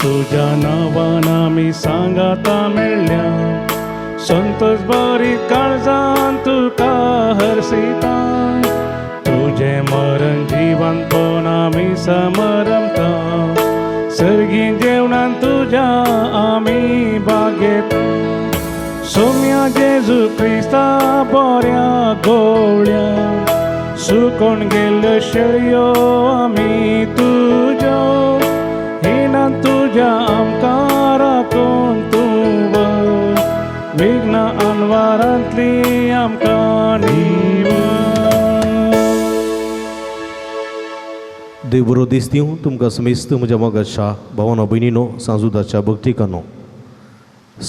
तुझ्या नावाना मी सांगाता मेळ्ळ्या संतोष बरी काळजान तुका हरसिता तुझे मरण जिवंतपण आमी समरमता सर्गी जेवणान तुझ्या आमी बागेत सोम्या जेजू क्रिस्ता बऱ्या गोवळ्या सुकोन गेल्ल्यो शेळयो आमी तुज्यो तुझ्या आमकां राखून तूं विघ्ना अनवारांतली आमकां देव बरो दीस दिवं तुमकां समेस्त म्हज्या मोगाच्या भावांनो भयणीनो सांजुदाच्या भक्तिकानो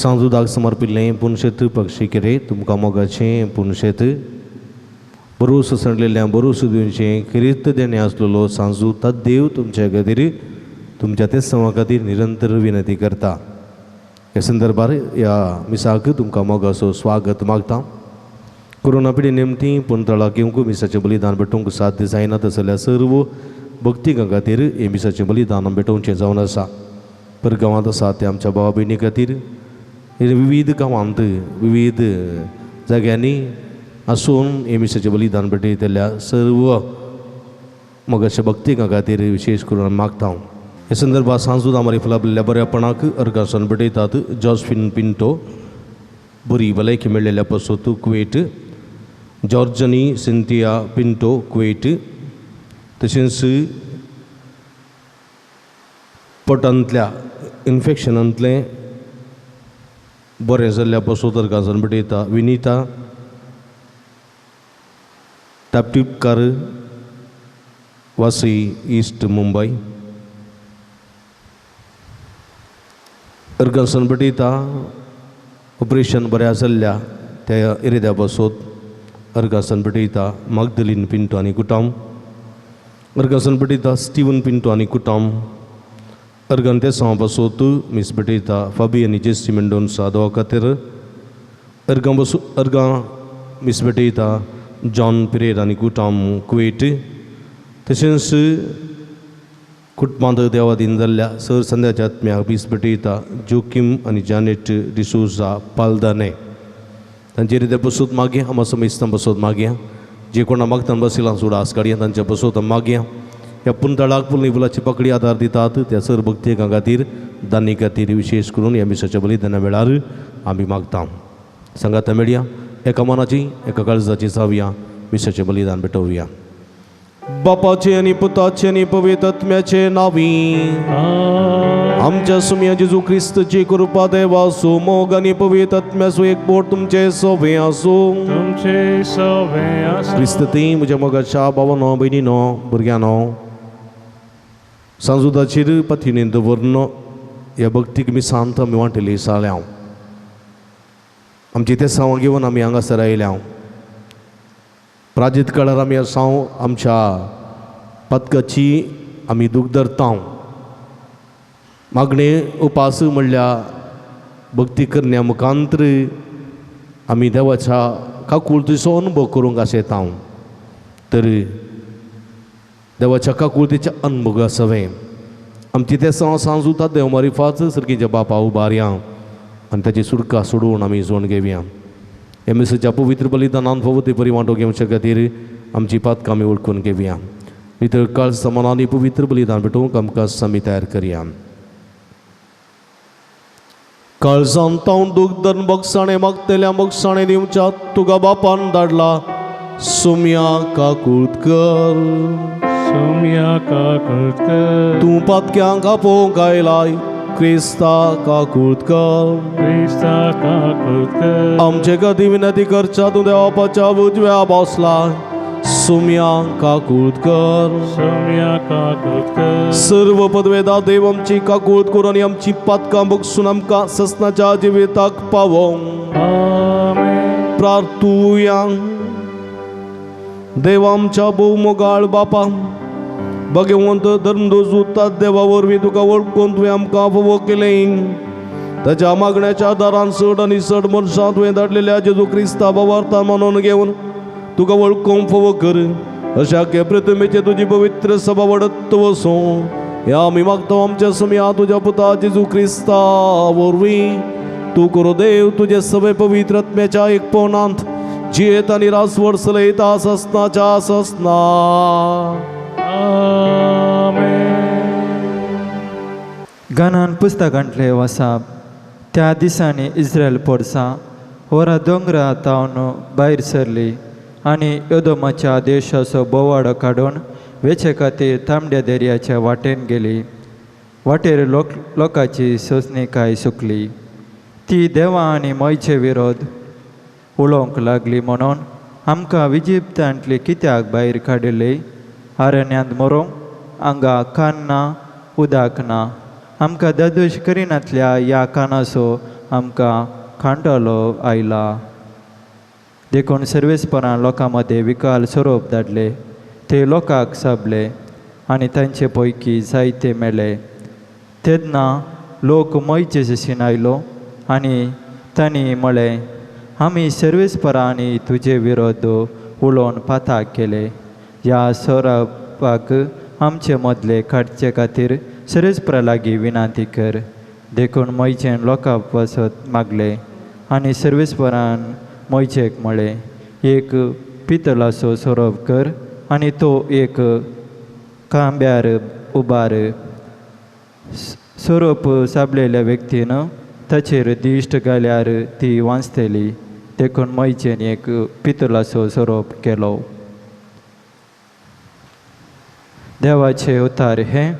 सांजुदाक समर्पिल्लें पुणशेत पक्षी किरे तुमकां मोगाचें पुणशेत बरो सणलेल्या बरो सुदींचें किरीत देणे आसलेलो सांजू तद देव तुमच्या खातीर तुमच्या ते सवा खातीर निरंतर विनंती करता ह्या संदर्भात ह्या मिसाक तुमकां मोगाचो स्वागत मागता कोरोना पिडी निमती पूण तळाक येवंक मिसाचें बलिदान भेटोवंक साध्य जायना तसल्या सर्व भक्तिकां खातीर हे मिसाचें बलिदान भेटोवचें जावन आसा परगांवांत आसा ते आमच्या भावा भयणी खातीर विविध गांवांत विविध जाग्यांनी आसून हे मिसाचें बलिदान भेटयतल्या सर्व मोगाच्या भक्तिकां खातीर विशेश करून मागता हे संदर्भात सांजूद आमारी फलाबलेल्या बऱ्यापणाक अर्गासन भेटयतात जॉस्फिन पिंटो बरी भलायकी मेळ्ळेल्या पासत कुवेट जॉर्जनी सिंथिया पिंटो कुवेट तशेंच पोटांतल्या इन्फेक्शनांतलें बरें जाल्ल्या पासत अर्गासन भेटयता विनीता तापटिपकार वासी ईस्ट मुंबई अर्गासन भेटयता ऑपरेशन बऱ्या जाल्ल्या त्या एरिद्या पासत अर्गासन भेटयता मागदलीन पिंटो आनी कुटुंब अर्गासन भेटयता स्टीवन पिंटो आनी कुटुंब अर्गान ते सवा पासत मिस भेटयता फाबी आनी जेसी मेंडोन्सा दोगा खातीर अर्गां मिस भेटयता जॉन पिरेर आनी कुटुंब कुवेट तशेंच कुटुंबांत देवाधीन जाल्ल्या सर संध्याच्या आत्म्याक मीस भेटयता जोकीम आनी जानेट डिसोजा पालदाने तांचे रित्या बसत मागया आमा समेस्तां बसत मागया जे कोणा मागतान बसिलां सोडा आसकाडया तांच्या बसत मागया ह्या पुंतळाक पुलनिबुलाची पकडी आदार दितात त्या सर भक्तिकां खातीर दानी खातीर विशेष करून ह्या मिसाच्या बलिदाना वेळार आमी मागता सांगात मेळया एका मनाची एका काळजाची जावया मिसाचें बलिदान भेटोवया बापाचे आनी पुताचे आनी पवित्र आत्म्याचे नावी आमच्या सुम्या जेजू क्रिस्तची कृपा देवा सो मोग आनी पवित्र आत्म्याचो एक बोट तुमचे सोवे आसूं क्रिस्त ती म्हज्या मोगाच्या भावांनो भयणीनो भुरग्यांनो सांजुदाचेर पथिने दवरून ह्या भक्तीक मिसांत आमी वांटली साळ्या आमची ते सांव घेवन आमी हांगासर आयल्या प्राजीत काळार आमी आसां आमच्या पदकाची आमी दूख धरता मागणे उपास म्हणल्यार भक्ती करण्या मुखांतर आमी देवाच्या काकुळतीचो अनुभव करूंक आशेता तर देवाच्या काकुळतीचे अनुभव आसावे आमची ते सांजुता देव मारिफाच सर्गीच्या बापा उबारया आनी ताची सुडका सोडून आमी जोड घेवया एमएसच्या पवित्र बलिदानान फवती परिवांटो घेवच्या खातीर आमची पातकां आमी वळखून घेवया नितळ काळ समानांनी पवित्र बलिदान भेटोवंक आमकां आमी तयार करया काळजान तावन दूख धरून बगसाणे मागतल्या बगसाणे दिवच्या तुका बापान धाडला सोम्या काकुळकर तूं पातक्यांक आपोवंक आयलाय क्रिस्ता काकुळकर आमचे खातीर विनंती करच्या तूं देवापाच्या उजव्या बसला सोम्या काकुळकर सर्व पदवेदा देव आमची काकुळत करून आनी आमची पातकां बगसून आमकां ससनाच्या जिविताक पावोवंक प्रार्थुया देव आमच्या बहुमोगाळ बापा भगवंत धर्मदोस उरतात देवा वरवीं तुका वळखून तुवें आमकां फोव केलें. ताच्या मागण्याच्या आदारान चड आनी चड मनशां तुवें धाडलेल्या जेजू क्रिस्ता भावार्थान मानून घेवन तुका वळखूंक फोव कर. अशा के प्रतिमेचे तुजी पवित्र सभा वाडत वचो. ह्या आमी मागता आमच्या समिया तुज्या पुता जेजू क्रिस्ता वरवीं. तू करो देव तुजे सभे पवित्र आत्म्याच्या एकपणांत जियेत आनी रासवड चलयता ससनाच्या ससना. गानान पुस्तकांतले वसाप. त्या दिसांनी इस्रायल पोरसां वरा दोंगरा तावन भायर सरली आनी योदोमाच्या देशाचो बोवाडो काडून वेचे खातीर तांबड्या दर्याच्या वाटेन गेली. वाटेर लोकांची सोंसणीकाय सुकली. ती देवा आनी मोयचे विरोध उलोवंक लागली म्हणून आमकां इजिप्तांतली कित्याक भायर काडिल्ली. आरण्यांत मरूंक हांगा कान ना उदक ना. आमकां दादोश करिनातल्या ह्या कानाचो आमकां खांडोलो आयला. देखून सर्वेस्परां लोकां मदें विकाल सोरोप धाडले. ते लोकांक साबले आनी तांचे पैकी जायते मेले. तेन्ना लोक मोयचे जशीन आयलो आनी तांणी म्हळें, आमी सर्वेस्परांनी तुजे विरोध उलोवन पाताक केले. ह्या सोरापाक आमचे मदले काडचे खातीर सर्वेस्परा लागीं विनंती कर. देखून मोयचें लोकां वचत मागले आनी सर्वेस्परान मोयचेक म्हळें, एक पितलाचो सोरोप कर आनी तो एक खांब्यार उबार. सोरोप साबलेल्या व्यक्तीन ताचेर दिश्ट घाल्यार ती वाचतली. देखून मोयचेन एक पितलाचो सोरोप केलो. देवाचे उतार हे.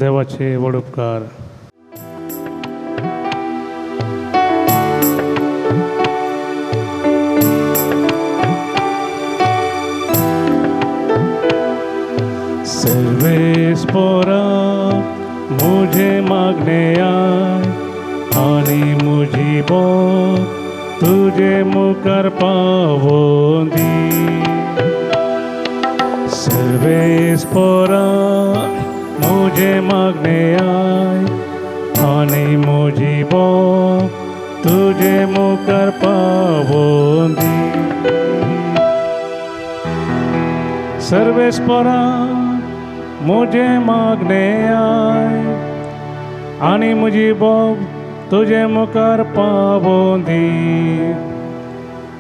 देवाचे व्हड उपकार. सर्वेस्परा मुझे मागणे आय आनी मुझी बोट तुझे मुखार पावोन दी. सर्वेस्परा मुझे मागणे आय आनी मुझी बोट तुझे मुखार पावोन दी. सर्वेस्परा मुझे मागणे आय आनी मुझी बोट तुझे मुखार पावोन दी.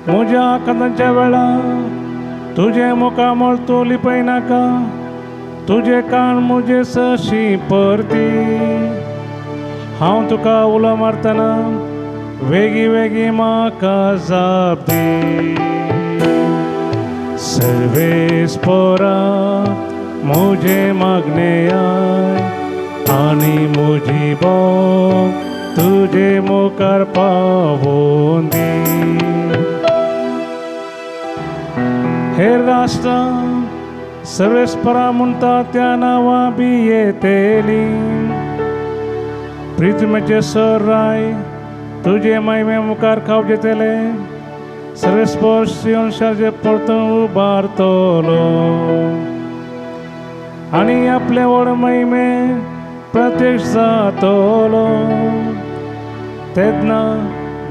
म्हज्या कांतांच्या वेळार तुझे मुखामोळ तूं लिपय नाका. तुझे कान मुझे सशी परती. हांव तुका उलो मारतना वेगी वेगी म्हाका जाप दी. सर्वेस्परा मुझे मागणे आय आनी मुझी बोट तुझे मुखार पावोन दी. हेर राष्ट्रां सर्वेस्परा म्हणटा त्या नांवां बी येतेली. पृथ्वीचे सर राय तुझे महिमे मुखार खावचे तेले. सर्वेस्पर सियोन शाराचेर परतून उबारतलो आनी आपले व्हड महिमे प्रत्यक्ष जातलो. तेन्ना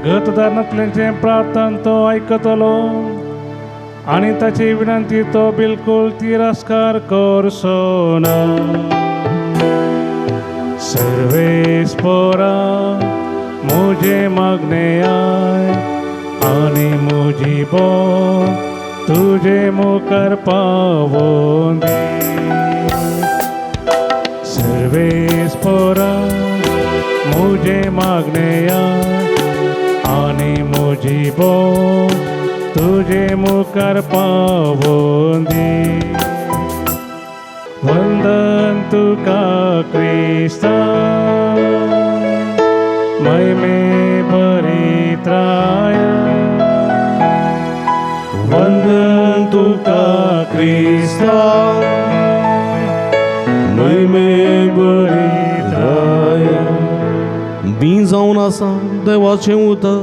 गतदारांतल्याचे प्रार्थना तो आयकतलो आनी ताची विनंती तो बिलकुल तिरस्कार करचो ना. सर्वेस्परा मुझे मागणे आय आनी मुझी बोट तुझे मुखार पावोन दी. सर्वेस्परा मुझे मागणे आय आनी मुझी बोट तुझे मुखार पावोन दी. वंदन तुका क्रिस्ता महिमे परित्राय. वंदन तुका क्रिस्ता महिमे परित्राय. बी जावन आसा देवाचें उतर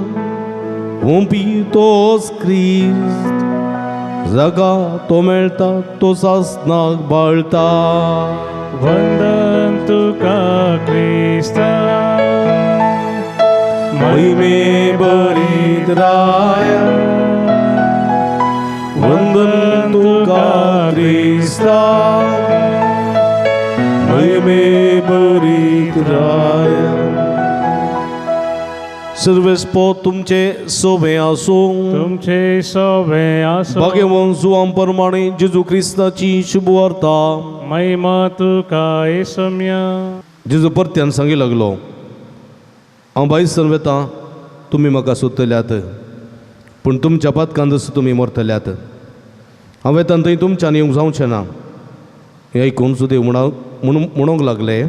ओंपी तोच क्रिस्त जागा तो मेळटा तो सासनाक बाळटा वंदन तुका क्रिस्ता महिमे बरीत राया वंदन तुका क्रिस्ता महिमे बरीत राया सर्वेस्पो तुमचे सोबे आसूं तुमचे सोबे आसूं भाग्यवान जुवां प्रमाणे जेजू क्रिस्ताची शुभ वार्ता महिमा तुका येसुम्या जेजू परत्यान सांगी लागलो हांव भायर वेता तुमी म्हाका सोदतल्यात पूण तुमच्या पातकान जसो तुमी मरतल्यात हांव वेतान थंय तुमच्यान येवंक जावचें ना हें आयकून सुदेव म्हणूंक लागले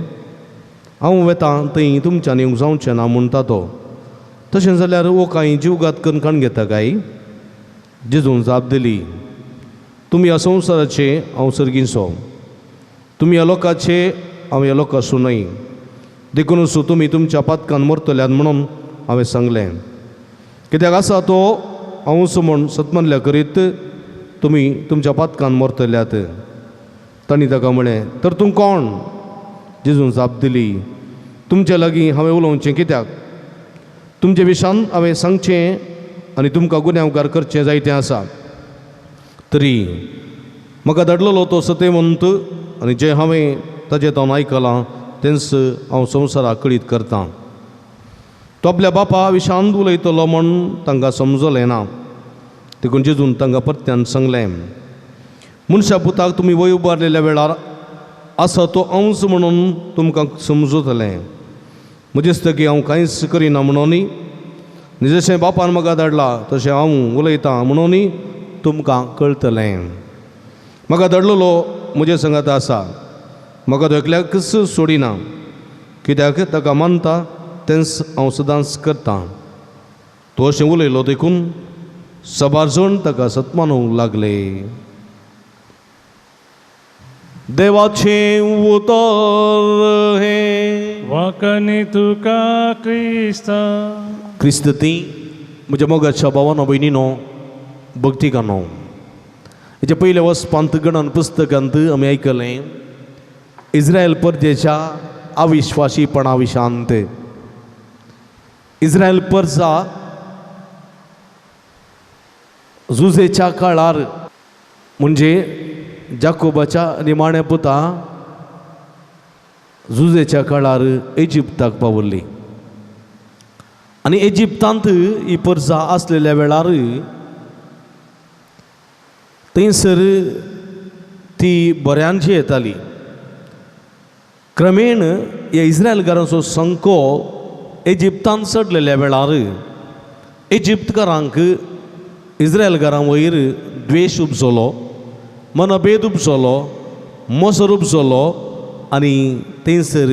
हांव वेता थंय तुमच्यान येवंक जावचें ना म्हणटा तो तशें जाल्यार वो कांय जीवघात कणकाण घेता काय जेजून जाप दिली तुमी ह्या संवसाराचे हांव सर्गीचो तुमी ह्या लोकाचे हांव ह्या लोकाचो न्हय देखून असो तुमी तुमच्या पातकान मरतल्यात म्हणून हांवें सांगलें कित्याक आसा तो हांव असो म्हूण सतमनल्या करीत तुमी तुमच्या पातकान मरतल्यात तांणी ताका म्हळें तर तूं कोण जेजून जाप दिली तुमचे लागीं हांवें उलोवचें कित्याक तुमचे विशान हांवें सांगचें आनी तुमकां गुन्यांवकार करचें जायतें आसा तरी म्हाका धाडलेलो तो सत्यवंत आनी जें हांवें ताजें तोंड आयकलां तेंच हांव संवसाराक कळीत करतां तो आपल्या बापा विशांत उलयतलो म्हूण तांकां समजलें ना देखून जेजून तांकां परत्यान सांगलें मनशा पुताक तुमी वय उबारलेल्या वेळार आसा तो अंश म्हणून तुमकां समजतलें म्हजे दिसतकी हांव कांयच करिना म्हणून आनी जशें बापान म्हाका धाडला तशें हांव उलयतां म्हणून तुमकां कळटलें म्हाका धाडलेलो म्हजे संगात आसा म्हाका तो एकल्याकच सोडिना कित्याक ताका मानता तेंच हांव सदांच करतां तो अशें उलयलो देखून सबार जाण ताका सतमानूंक लागले देवाचें उतर हें वाकनी तुका क्रिस्ता क्रिस्त ती म्हज्या मोगाच्या भावानो भयणीनो भक्तिकानो हेचे पयले वचपांत गणन पुस्तकांत आमी आयकलें इस्रायल परजेच्या अविश्वासीपणा विशांत इस्रायल परजा झुजेच्या काळार म्हणजे जाकोबाच्या निमाण्या पुता झुजेच्या काळार इजिप्ताक पावल्ली आनी इजिप्तांत ही परजा आसलेल्या वेळार थंयसर ती बऱ्यान येताली क्रमेण ह्या इस्रायलकारांचो संको इजिप्तांत चडलेल्या वेळार इजिप्तकारांक इस्रायलकारां वयर द्वेश उपजलो मनभेद उपजलो मोसर उपजलो आनी थंयसर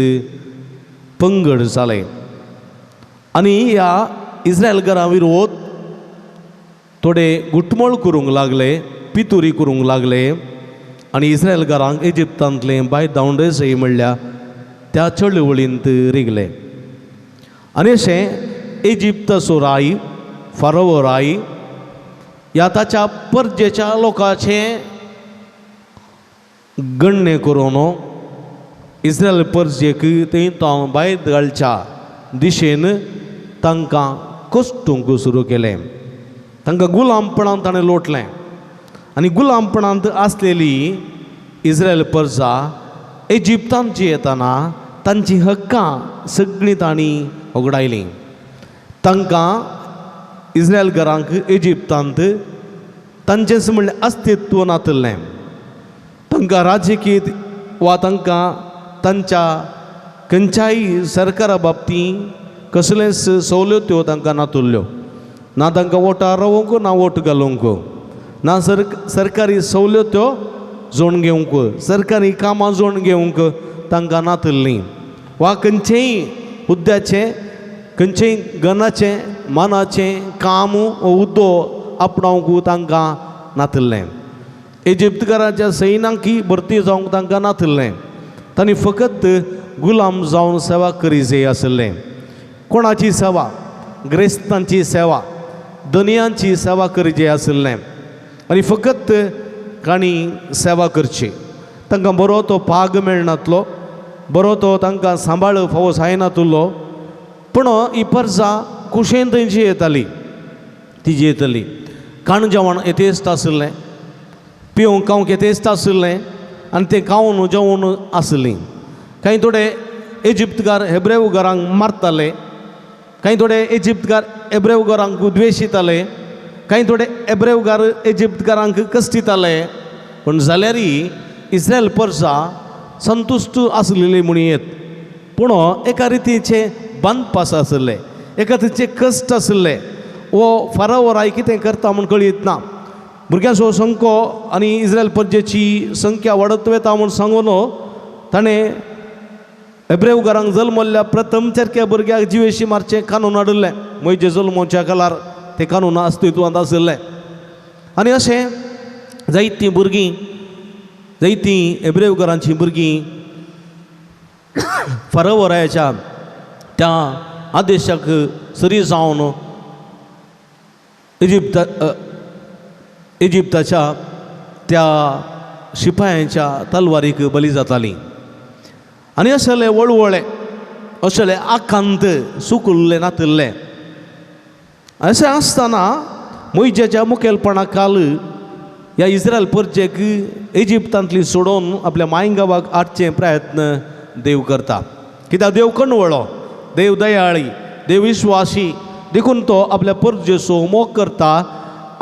पंगड जाले आनी ह्या इस्रायलकारां विरोध थोडे गुटमळ करूंक लागले पितुरी करूंक लागले आनी इस्रायलकारांक इजिप्तांतले भायर धांवडे सय म्हणल्या त्या चळवळींत रिगले आनी अशें इजिप्ताचो राय फारोव राय ह्या ताच्या परजेच्या लोकांचें गण्य करून इस्रायल परजेक थंय भायर घालच्या दिशेन तांकां कश्टूंक सुरू केलें तांकां गुलामपणांत ताणें लोटलें आनी गुलामपणांत आसलेली इस्रायल परजा इजिप्तांत येताना तांची हक्कां सगळीं तांणी वगडायलीं तांकां इस्रायलकारांक इजिप्तांत तांचेंच म्हणलें अस्तित्व नातलें तांकां राजकीय वा तांकां तांच्या खंयच्याय सरकारा बाबतींत कसलेच सवलत्यो तांकां नातुल्ल्यो ना तांकां वोटार रावूंक ना वोट घालूंक ना सरकारी सवलत्यो जोड घेवंक सरकारी कामां जोड घेवंक तांकां नातल्लीं वा खंयचेय हुद्द्याचें खंयचेय गनाचें मानाचें काम वो हुद्दो आपणावंक तांकां नातल्लें इजिप्तकाराच्या सैन्यांकी भरती जावंक तांकां नातल्लें तांणी फकत गुलाम जावन सेवा करी जाय आसलें कोणाची सेवा ग्रेस्तांची सेवा दुनियांची सेवा करी जाय आसलें आनी फकत काणी सेवा करची तांकां बरो तो पाग मेळनातलो बरो तो तांकां सांबाळ फावो जायनातलो पूण ही परजां कुशेन थंयची येताली ती येतली खाण जेवण येतेस्त आसलें पिवंक खावंक येतेस्त आसलें आनी तें खावन जेवण आसलीं कांय थोडे इजिप्तकार हेब्रेव घरांक मारताले कांय थोडे इजिप्तकार हेब्रेव घरांक द्वेशिताले कांय थोडे हेब्रेव घर इजिप्तकारांक कश्टिताले पूण जाल्यारय इस्रायल परजां संतुश्ट आसलेली म्हणयेत पूण एका रितीचे बंदपास आसले एका तरेचे कश्ट आसले वो फाराव राय कितें करता म्हूण कळीत ना भुरग्यांचो संख्यो आनी इस्रायल परजेची संख्या वाडत वता म्हूण सांगून ताणें हेब्रेव घरांक जल्मल्ल्या प्रथम चरक्या भुरग्याक जिवेशी मारचें कानून हाडलें मोयजे जल्मोवच्या कालार तें कानून अस्तित्वांत आसलें आनी अशें जायतीं भुरगीं जायतीं हेब्रेव घरांचीं भुरगीं फाराव रायाच्या त्या आदेशाक सरी जावन इजिप्ताच्या त्या शिपायांच्या तलवारीक बली जातालीं आनी अशेले वळवळे अशेले आकांत सुकल्ले नातल्ले अशें आसतना मोयजेच्या मुखेलपणा काल ह्या इस्रायल परजेक इजिप्तांतली सोडून आपल्या मायगांवाक हाडचे प्रयत्न देव करता कित्याक देव कणवळो देव दयाळी देव विश्वासी देखून तो आपल्या परजेचो मोग करता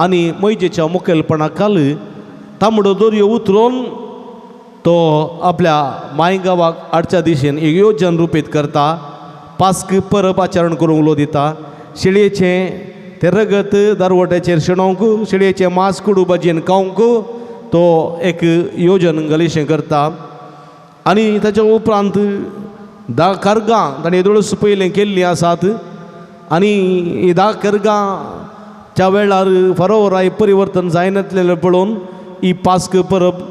आनी मोयजेच्या मुखेलपणा काल तांबडो दर्यो उतरून तो आपल्या मायगांवाक हाडच्या दिशेन एक येवजण रुपीत करता पास्क परब आचरण करूंक उलो दिता शेळयेचें तें रगत दरवट्याचेर शिणोवंक शेळयेचें मांस कडू भाजयेन खावंक तो एक येवजण गलेशें करता आनी ताच्या उपरांत धा कर्गां ताणें दोळस पयलें केल्लीं आसात आनी ही धा कर्गांच्या वेळार फाराव राय परिवर्तन जायनासलेलें पळोवन ही पास्क परब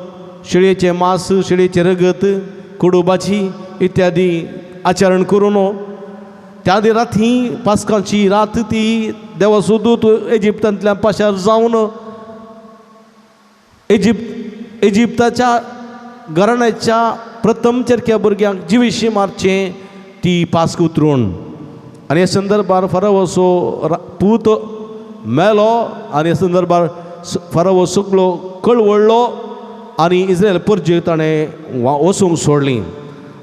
शेळयेचें मांस शेळयेचें रगत कडू भाजी इत्यादी आचरण करून त्या राती पास्कांची रात ती देवा सोदूत इजिप्तांतल्यान पाशार जावन इजिप्ताच्या घराण्याच्या प्रथम चरक्या भुरग्यांक जिवेशी मारचें ती पास्क उतरून आनी ह्या संदर्भार फारावाचो पूत मेलो आनी ह्या संदर्भार फाराव सगळो कळवळ्ळो आनी इस्रायल परजे ताणें वचूंक सोडली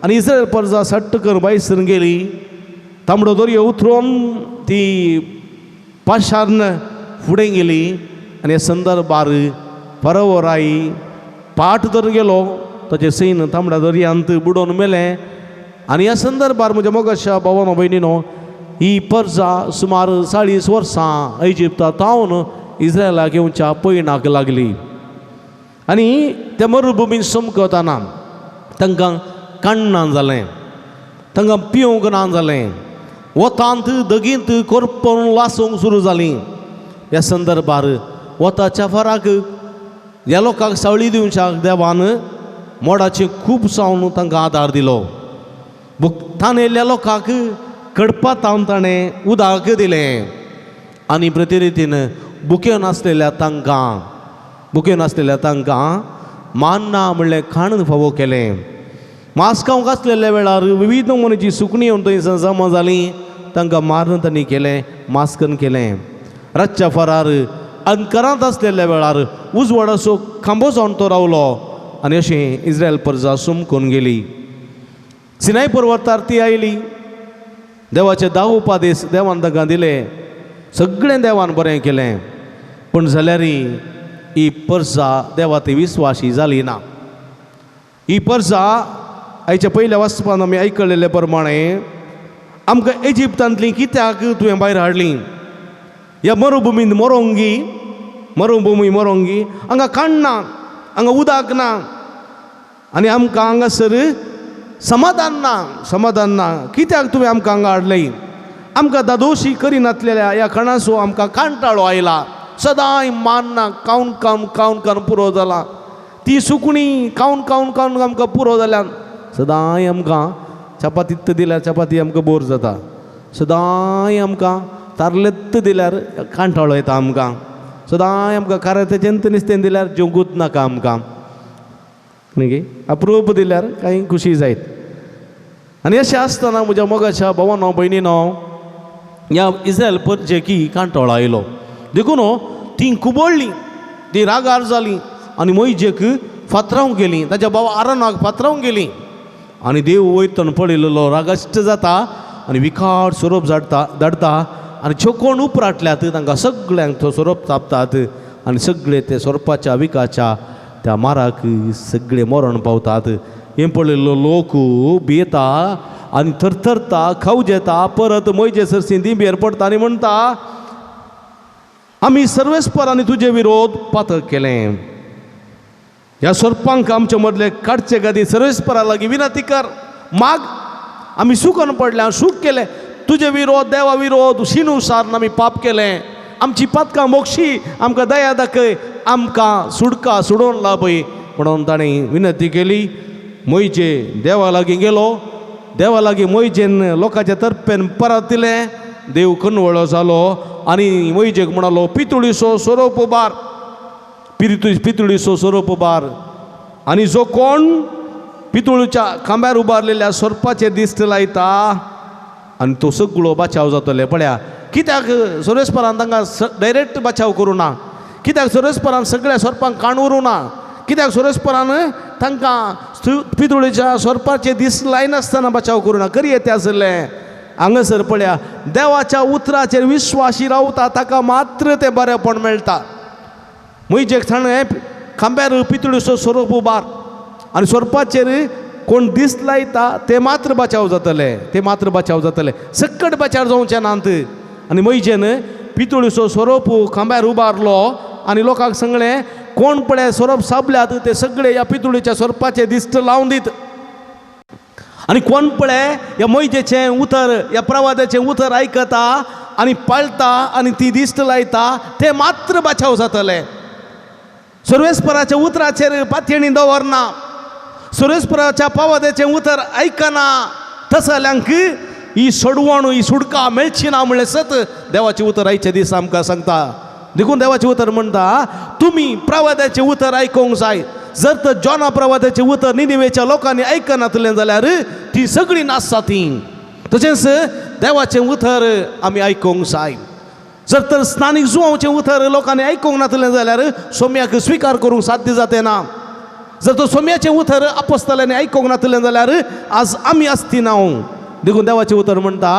आनी इस्रायल परजा सट्ट करून भायर गेली तांबडो दर्यो उतरून ती पाशार्न फुडें गेली आनी ह्या संदर्भार फाराव राय पाट धरून गेलो ताचें सैन तांबड्या दर्यांत बुडोवन मेलें आनी ह्या संदर्भार म्हज्या मोगाच्या भावानो भयणीनो ही परजां सुमार 40 वर्सां इजिप्तांत रावन इस्रायलाक येवच्या पयणाक लागली आनी त्या मरुभुमीन समकताना तांकां काण्णां जालें तांकां पिवंक ना जालें वतांत दगींत करपून वासूंक सुरू जालीं ह्या संदर्भार वताच्या फराक ह्या लोकांक सावळी दिवच्याक देवान मोडाचें खूब सावन तांकां आदार दिलो भुकतान येयल्ल्या लोकांक कडपा तावन ताणें उदक दिलें आनी प्रतिरितीन भुक्यो नासलेल्या तांकां मान्ना म्हणलें खाण फावो केलें मांस खावंक आसलेल्या वेळार विविध मनची सुकणीं येवन थंय जमा जालीं तांकां मारण तांणी केलें मास्कन केलें रातच्या फरार अंतरांत आसलेल्या वेळार उजवाडाचो खांबो जावन तो रावलो आनी अशें इस्रायल परजा सुमकून गेली सिनाय पर्वतार ती आयली देवाचे 10 उपादेश देवान तांकां दिले सगळें देवान बरें केलें पूण जाल्यारय ही परजा देवा ती विस्वासी जाली ना ही परजा आयच्या पयल्या वाचपान आमी आयकलेले प्रमाणे आमकां इजिप्तांतलीं कित्याक तुवें भायर हाडलीं ह्या मरुभुमींत मरुभूमी हांगा काण ना हांगा उदक ना आनी आमकां हांगासर समाधान ना कित्याक तुवें आमकां हांगा हाडलें आमकां दादोशी करिनासलेल्या ह्या कणाचो आमकां कांटाळो आयला सदांय मान्ना खावन पुरो जाला ती सुकणीं खावन आमकां पुरो जाल्यान सदांय आमकां चपाती दिल्यार चपाती आमकां बोर जाता सदांय आमकां तारलेत्त दिल्यार कांटाळो येता आमकां सदां आमकां खाऱ्या जंत नुस्तें दिल्यार जेवंकूच नाका आमकां न्ही गे अप्रूप दिल्यार कांय खुशी जायत आनी अशें आसतना म्हज्या मोगाच्या भावांनो भयणीनो ह्या इस्रायल परजेकी कांटोळो आयलो देखून ती कुबळ्ळी ती रागार जाली आनी मोइजेक फातरावंक गेली ताच्या भावा आरोनाक फातरावंक गेली आनी देव वयतना पळयलेलो रागश्ट जाता आनी विखाड सोरोप धाडटा आनी चोकोण उपराटल्यात तांकां सगळ्यांक तो सोरोप तापतात आनी सगळे ते सोरपाच्या विकाच्या त्या माराक सगळे मरण पावतात हें पळयल्लो लोक भियेता आनी थरथरता खावजेता परत मोइजे सरसी दिंबेर पडटा आनी म्हणटा आमी सर्वेस्परांनी तुजे विरोध पातक केलें ह्या सोरपांक आमचे मदले काडचे गादी सर्वेस्परा लागीं विनंती कर माग आमी सुकन पडल्या सूख केलें तुजे विरोध देवा विरोध शिनुसार आमी पाप केलें आमची पातकां मोक्षी आमकां दया दाखय आमकां सुडका सोडोवन लाभय म्हणून ताणें विनंती केली मोइजे देवा लागीं गेलो देवा लागीं मोइजेन लोकांच्या तर्फेन परत दिलें देव कनवळो जालो आनी मोइजेक म्हणालो पितुळीचो सोरोप उबार पितुळीचो सोरोप उबार आनी जो कोण पितुळीच्या खांब्यार उबारलेल्या सोरपाचेर दिश्ट लायता आनी तो सगळो बचाव जातले पळया कित्याक सर्वेस्परान तांकां डायरेक्ट बचाव करूं ना कित्याक सर्वेस्परान सगळ्या सोरपांक काण उरूं ना कित्याक सर्वेस्परान तांकां पितुळीच्या सोरपाचेर दिश्ट लायनासतना बचाव करूं ना करी येते आसलें हांगासर पळया देवाच्या उतराचेर विश्वासी रावता ताका मात्र तें बरेंपण मेळटा मोइजेक ताणें खांब्यार पितुळीचो सोरोप उबार आनी सोरपाचेर कोण दिश्ट लायता ते मात्र बचाव जातले सक्कट बचाव जावचे नात आनी मोइजेन पितुळीचो सोरोप खांब्यार उबारलो आनी लोकांक सांगलें कोण पळय सोरोप साबल्यात ते सगळे ह्या पितुळीच्या सोरपाचे दिश्ट लावन दीत आनी कोण पळय ह्या मोइजेचें उतर ह्या प्रवादाचें उतर आयकता आनी पाळटा आनी ती दिश्ट लायता ते मात्र बचाव जातले सर्वेस्पराच्या उतराचेर पातयेणी दवरना सर्वेस्पराच्या प्रवादाचें उतर आयकना तसल्यांक ही सोडवण ही सुडका मेळची ना म्हणलें सत देवाचें उतर आयचे दीस आमकां सांगता देखून देवाचें उतर म्हणटा तुमी प्रवादाचें उतर आयकोंक जाय जर तर जॉना प्रवादाचें उतर निनिवेच्या लोकांनी आयकनातलें जाल्यार ती सगळीं नासता तीं तशेंच देवाचें उतर आमी आयकोंक जाय जर तर स्थानीक जुवांचें उतर लोकांनी आयकोंक नातलें जाल्यार सोम्याक स्विकार करूंक साध्य जातें ना जर तर सोम्याचें उतर आपोस्तलांनी आयकोंक नातलें जाल्यार आज आमी आसती ना देखून देवाचें उतर म्हणटा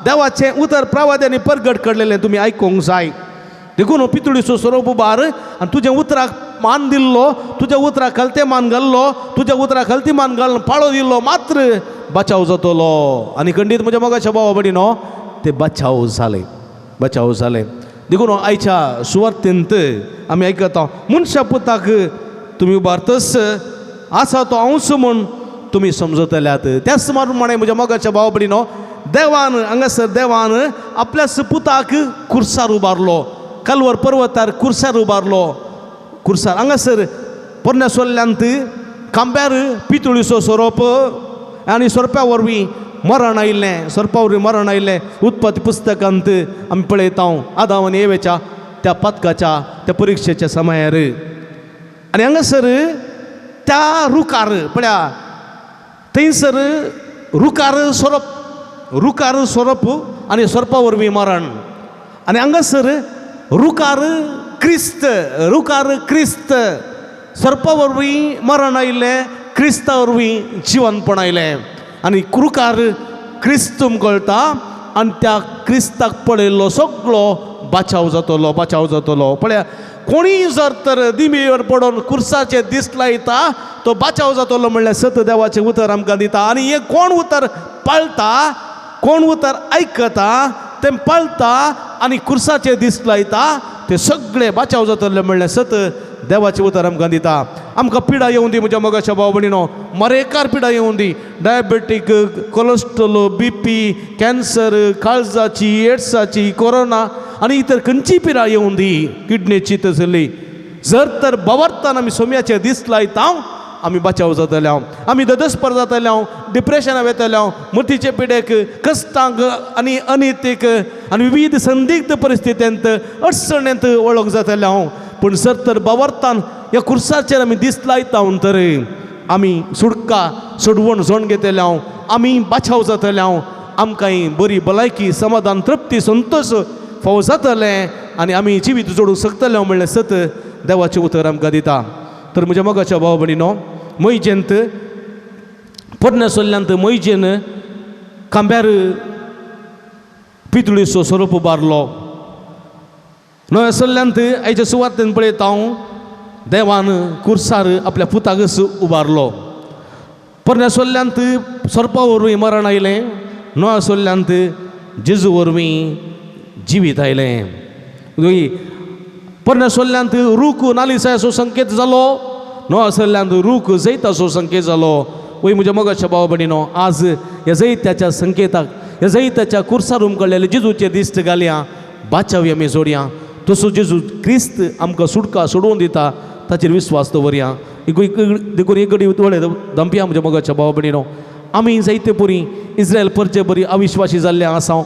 देवाचें उतर प्रवाद्यांनी परगट करलेलें तुमी आयकोंक जाय देखून पितुळीचो सोरोप उबार आनी तुज्या उतराक मान दिल्लो तुज्या उतराक खालते मान घाल्लो तुज्या उतराक खालती मान घालून पाळो दिल्लो मात्र बचाव जातलो आनी खंडीत म्हज्या मोगाच्या भावा भयणीनो ते बचाव जाले देखून आयच्या सुवार्तेंत आमी आयकता मनशा पुताक तुमी उबारतस आसा तो अंश म्हूण तुमी समजतल्यात त्याच प्रमाणे म्हज्या मोगाच्या भावा भयणीनो देवान हांगासर देवान आपल्या सुपुताक कुर्सार उबारलो कालवर पर्वतार कुर्सार उबारलो कुर्सार हांगासर पोरण्या सोल्ल्यांत खांब्यार पितुळीचो सोरोप आनी सोरप्या वरवीं मरण आयिल्लें सोरपा वरवीं मरण आयिल्लें उत्पत्ती पुस्तकांत आमी पळयता आदाम आनी एवेच्या त्या पथकाच्या त्या परिक्षेच्या समयार आनी हांगासर त्या रुखार पळया थंयसर रुखार सोरोप आनी सोरपा वरवीं मरण आनी हांगासर रुखार क्रिस्त सोरपा वरवीं मरण आयिल्लें क्रिस्ता वरवीं जिवनपण आयलें आनी रुखार क्रिस्त कळटा आनी त्या क्रिस्ताक पळयल्लो सगळो बचाव जातलो पळया कोणी जर तर दिमेर पडून कुर्साचेर दिश्ट लायता तो बचाव जातलो म्हणल्यार सत देवाचें उतर आमकां दिता आनी हें कोण उतर पाळटा कोण उतर आयकता तें पाळटा आनी कुर्साचेर दिश्ट लायता ते सगळे बचाव जातले म्हणल्यार सत देवाचें उतर आमकां दिता आमकां पिडा येवं दी म्हज्या मोगाच्या भाव भयणीनो मरेकार पिडा येवं दी डायबेटीक कोलेस्ट्रॉल BP कॅन्सर काळजाची एड्साची कोरोना आनी इतर खंयची पिडा येवं दी किडनीची तसली जर तर बवरतान आमी सोम्याचेर दिश्ट लायता आमी बचाव जातले हांव आमी ददस्पर जातले हांव डिप्रेशना वेतले हांव मतीचे पिडेक कश्टांक आनी अनितीक आनी विविध संदिग्ध परिस्थितींत अडचणेंत वळख जातले हांव पूण सत्तर बावर्तान ह्या कुर्साचेर आमी दीस लायता तर आमी सुटका सोडवण जण घेतले हांव आमी बचाव जातले हांव आमकां बरी भलायकी समाधान तृप्ती संतोश फावो जातले आनी आमी जिवीत जोडूंक शकतले म्हणलें सत देवाचें उतर आमकां दिता तर म्हज्या मोगाच्या भाव भयणीनो मैजेंत पोरण्या सोल्ल्यांत मैजेन खांब्यार पितुळेचो स्वरूप उबारलो नव्या सोल्ल्यांत आयच्या सुवातेन पळयता हांव देवान कुर्सार आपल्या पुताक उबारलो पोरण्या सोल्ल्यांत सोरपा वरवीं मरण आयलें नव्या सोल्ल्यांत जेजू वरवीं जिवीत आयलें पोरण्या सोल्ल्यांत रूख नालिसाचो संकेत जालो नव्या सोल्ल्यांत रूख जैताचो संकेत जालो वय म्हज्या मोगाच्या भाव भयणीनो आज ह्या जैत्याच्या संकेताक ह्या जैत्याच्या कुर्सार उमकळलेले जेजूचे दिश्ट घालया बाचावी आमी जोडया तसो जेजू क्रिस्त आमकां सुटका सोडवून दिता ताचेर विस्वास दवरया देखून एक घडी दोळे दंपया म्हज्या मोगाच्या भाव भयणीनो आमी जायते परी इस्रायल परचे बरी अविश्वासी जाल्ले आसा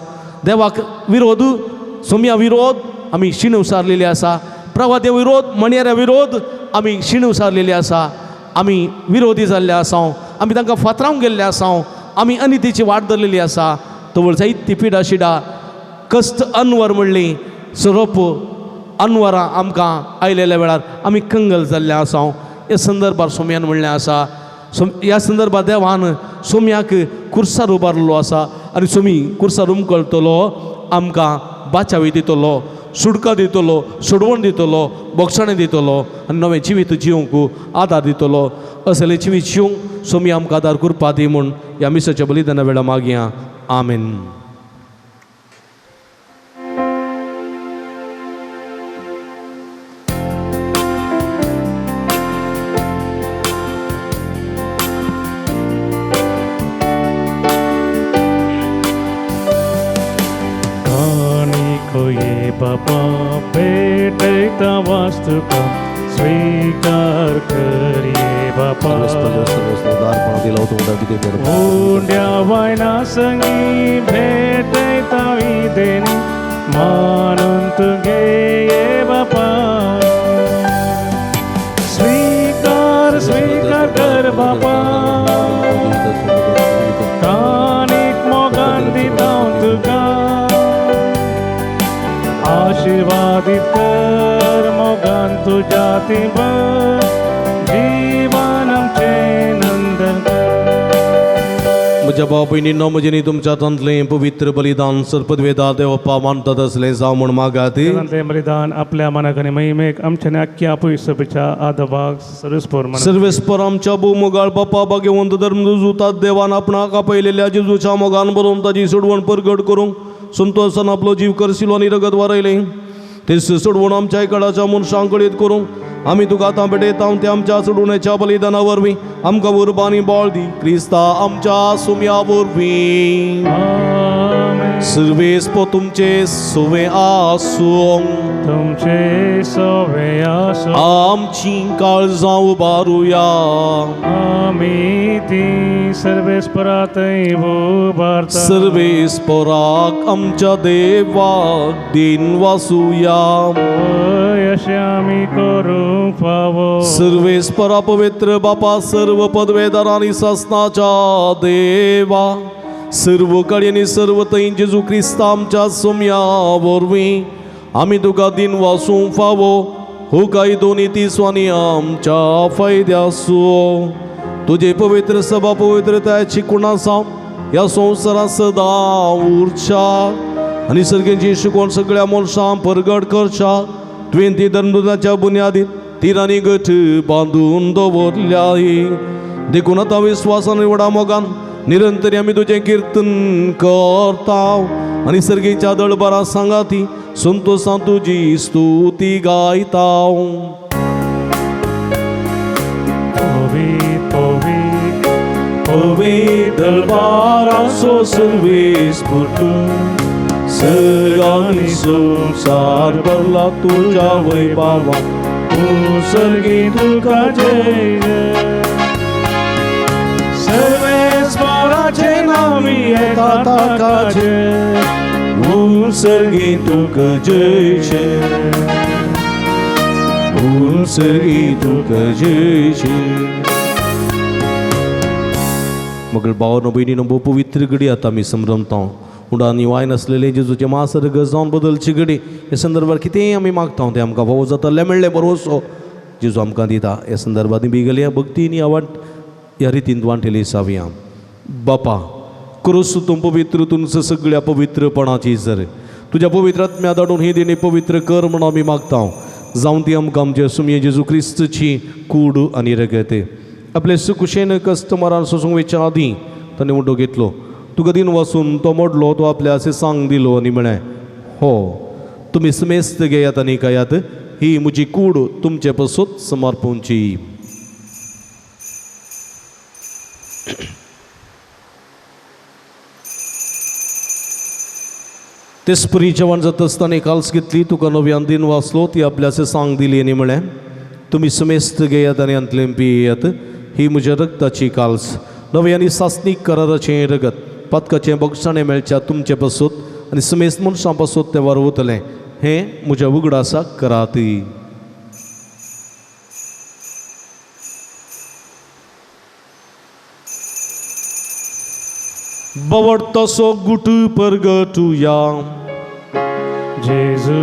देवाक विरोध सोम्या विरोध आमी शिणव सारलेले आसा प्रवाद्या विरोध मणयाऱ्या विरोध आमी शिणव सारलेले आसा आमी विरोधी जाल्ले आसा आमी तांकां फातरावंक गेल्ले आसा आमी अनितीची वाट धरलेली आसा तवळ जायती पिडा शिडा कश्ट अनवर म्हणली सोरोप अनवरां आमकां आयलेल्या वेळार आमी कंगल जाल्ले आसा ह्या संदर्भार सोम्यान म्हणलें आसा ह्या संदर्भात देवान सोम्याक कुर्सार उबारलो आसा आनी सोमी कुर्सार उमकळटलो आमकां बाचावी दितलो सुटका दितलो सोडवण दितलो बोगसणें दितलो आनी नवें जिवीत जिवंक आदार दितलो असलें जिवीत जिवंक सोमी आमकां आदार करपा दी म्हूण ह्या मिसाच्या बलिदाना वेळा मागया आमेन. बापा भेटैता वास्तुका स्वीकार करिये बापा उंड्या वायना संगी भेटैता विदेनी मानून तुगे ये बापा स्वीकार स्वीकार कर बापा कानीक मोगान दिता तुका आशीर्वादित कर मोगान तुझ्या तिंबर जीवन आमचे नंदन कर. म्हज्या भाव भयणींनो म्हजें न्ही तुमच्या तंतलें पवित्र बलिदान सरपदवेदा देवप्पा मानतात असलें जावं म्हूण मागात. ते बलिदान आपल्या मनाक आनी महिमेक आमच्या आख्या पवित्र सभेच्या आदभाग सर्वेस्पर आमच्या भूमोगाळ बापा भाग्यवंत धर्मदूतात देवान आपणाक आपयलेल्या जेजूच्या मोगान भरून ताची सोडवण परगट करूंक संतोषान आपलो जीव करशिलो आनी रगत वारयलें ते सोडवण आमच्या काळाच्या मनशां कडेन करूंक आमी तुका आतां भेटयता ते आमच्या सोडवण्याच्या बलिदाना वरवीं आमकां उर्बानी बळ दी क्रिस्ता आमच्या सुम्या वरवीं सर्वेस्प तुमचे सोवे आसूं तुमचे सोवे आसूं आमची काळजां उबारुया आमी ती सर्वेस्परांतय उबारता सर्वेस्पराक आमच्या देवाक दिन वासुया अशें आमी करूंक फावो सर्वेस्परा पवित्र बापा सर्व पदवेदारांनी शासनाच्या देवा सर्व कडेनी सर्व थंय जेजू क्रिस्त आमच्या सोम्या वरवीं आमी तुका दिन वासूंक फावो हो काय दोनी तिसवांनी आमच्या फायद्यासो तुजे पवित्र सभा पवित्रताची कुणा साव ह्या संवसारांत सदां उरच्या आनी सर्गेची शिकोवन सगळ्या मनशां परगट करच्या तुवें ती धर्मदुताच्या बुन्यादीत तिरांनी गठ बांदून दवरल्या देखून आतां विस्वासान व्हडा मोगान निरंतरी आमी तुजें कीर्तन करता आनी सर्गेच्या दळबारा सांगाती संतोषां तुजी स्तुती गायता. दळबाराचो सर्वेस्पर सर्गांनी संसार भरला तुझ्या वैभवा सर्गी तुका जय जय आमी एका ताकाचे सर्गी तुक जयशे सर्गी तुक जयशे मग भावानो बहिणीनो बो पवित्र घडी आता मी संभ्रमता उडानी वाय नसलेले जेजूचे मासर्ग जावन बदलची घडी हे संदर्भात कितेंय आमी मागता ते आमकां भाव जाताले मेळ्ळे बरोसो जेजू आमकां दिता हे संदर्भात बिगल्या भक्तीनी आवड ह्या रितीन वांटेली सावया बापा करोस तूं पवित्र तुमचं सगळ्या पवित्रपणाची जर तुझ्या पवित्रात्म्या धाडून ही दिनी पवित्र कर म्हणून आमी मागता जावन ती आमकां आमचे सुमये जेजू क्रिस्तची कूड आनी रगत आपले सुकुशेन कस्टमरान सोसूंक वेच्या आदीं ताणें उडो घेतलो तुका दिन वचून तो मोडलो तो आपल्या असे सांग दिलो आनी म्हळें हो तुमी समेस्त घेयात आनी खायात ही म्हजी कूड तुमचे पसत समर्पूंची तेच परी जेवण जाता आसतना काल्स घेतली तुका नव्यान दिन वाचलो ती आपल्याचे सांग दिली आनी म्हळें तुमी समेस्त घेयात आनी अंतलें पियेयात ही म्हज्या रक्ताची काल्स नव्यानी सासनीक कराराचें रगत पातकाचें बगसाणें मेळच्या तुमचे पसत आनी समेस्त मनशां पसत तें वारवतलें हें म्हज्या उगडासाक करात बवडतसो गुट परगटुया जेजू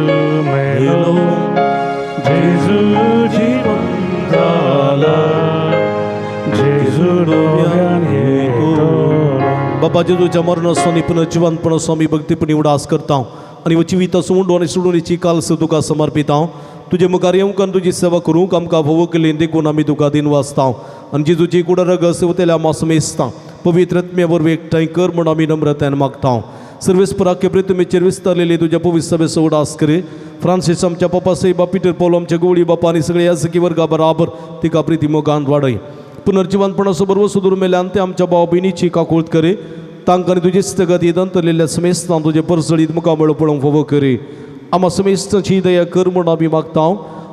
मेलो जेजू जीवन जाला जेजू नव्यान येतो बाबा जेजूच्या मरणाचो आनी पुनर्जिवंतपणाचो आमी भक्तीपणी उडास करता आनी जिविताचो उंडो आनी सोडूनीची काल्स तुका समर्पिता तुजे मुखार येवंक तुजी सेवा करूंक आमकां फोव केली देखून आमी तुका दिन वाचता आनी जेजूची कुडा रगस तेल्या आमी मेजता पवित्र आत्म्या वरवीं एकठांय कर म्हूण आमी नम्रतायेन मागता सर्वेस्पराके प्रितमेचेर विस्तारलेली तुज्या पवित्र सभेचो उडास करे फ्रांसीस आमच्या पप्पा सैबा पिटर पौल आमच्या गवळी बापा आनी सगळे याजकी वर्गा बराबर तिका प्रिती मोगान वाडय पुनर्जिवंतपणाचो बरोबर सुदूर मेल्यान ते आमच्या भाव भयणीची काकूळट करे तांकां आनी तुजी स्थगतीत अंतरलेल्या समेस्तां तुजे परसळीत मुखामळ पळोवंक फोव करे आमा समेस्तांची दया कर म्हूण आमी मागता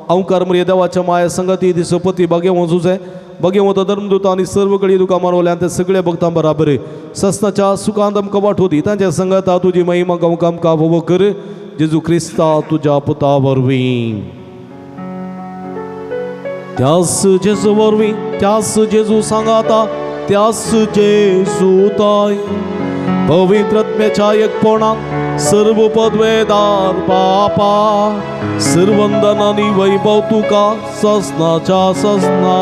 हांव कारमरी देवाच्या माया संगती दिसो पती बागे वचूचे बागे वता धर्मदूत आनी सर्व कळी तुका मारवल्यान ते सगळे भक्तां बराबर सस्ताच्या सुखांत आमकां वांटो दी तांच्या संगता तुजी महिमा गावंक आमकां फोव कर जेजू क्रिस्ता तुज्या पुता वरवीं त्यास जेजू वरवीं त्यास जेजू सांगाता त्यास जेजू ताय पवित्र आत्म्याच्या एकपणान सर्व पदवेदार बापा सर्वंदन आनी वैभव तुका ससनाच्या ससना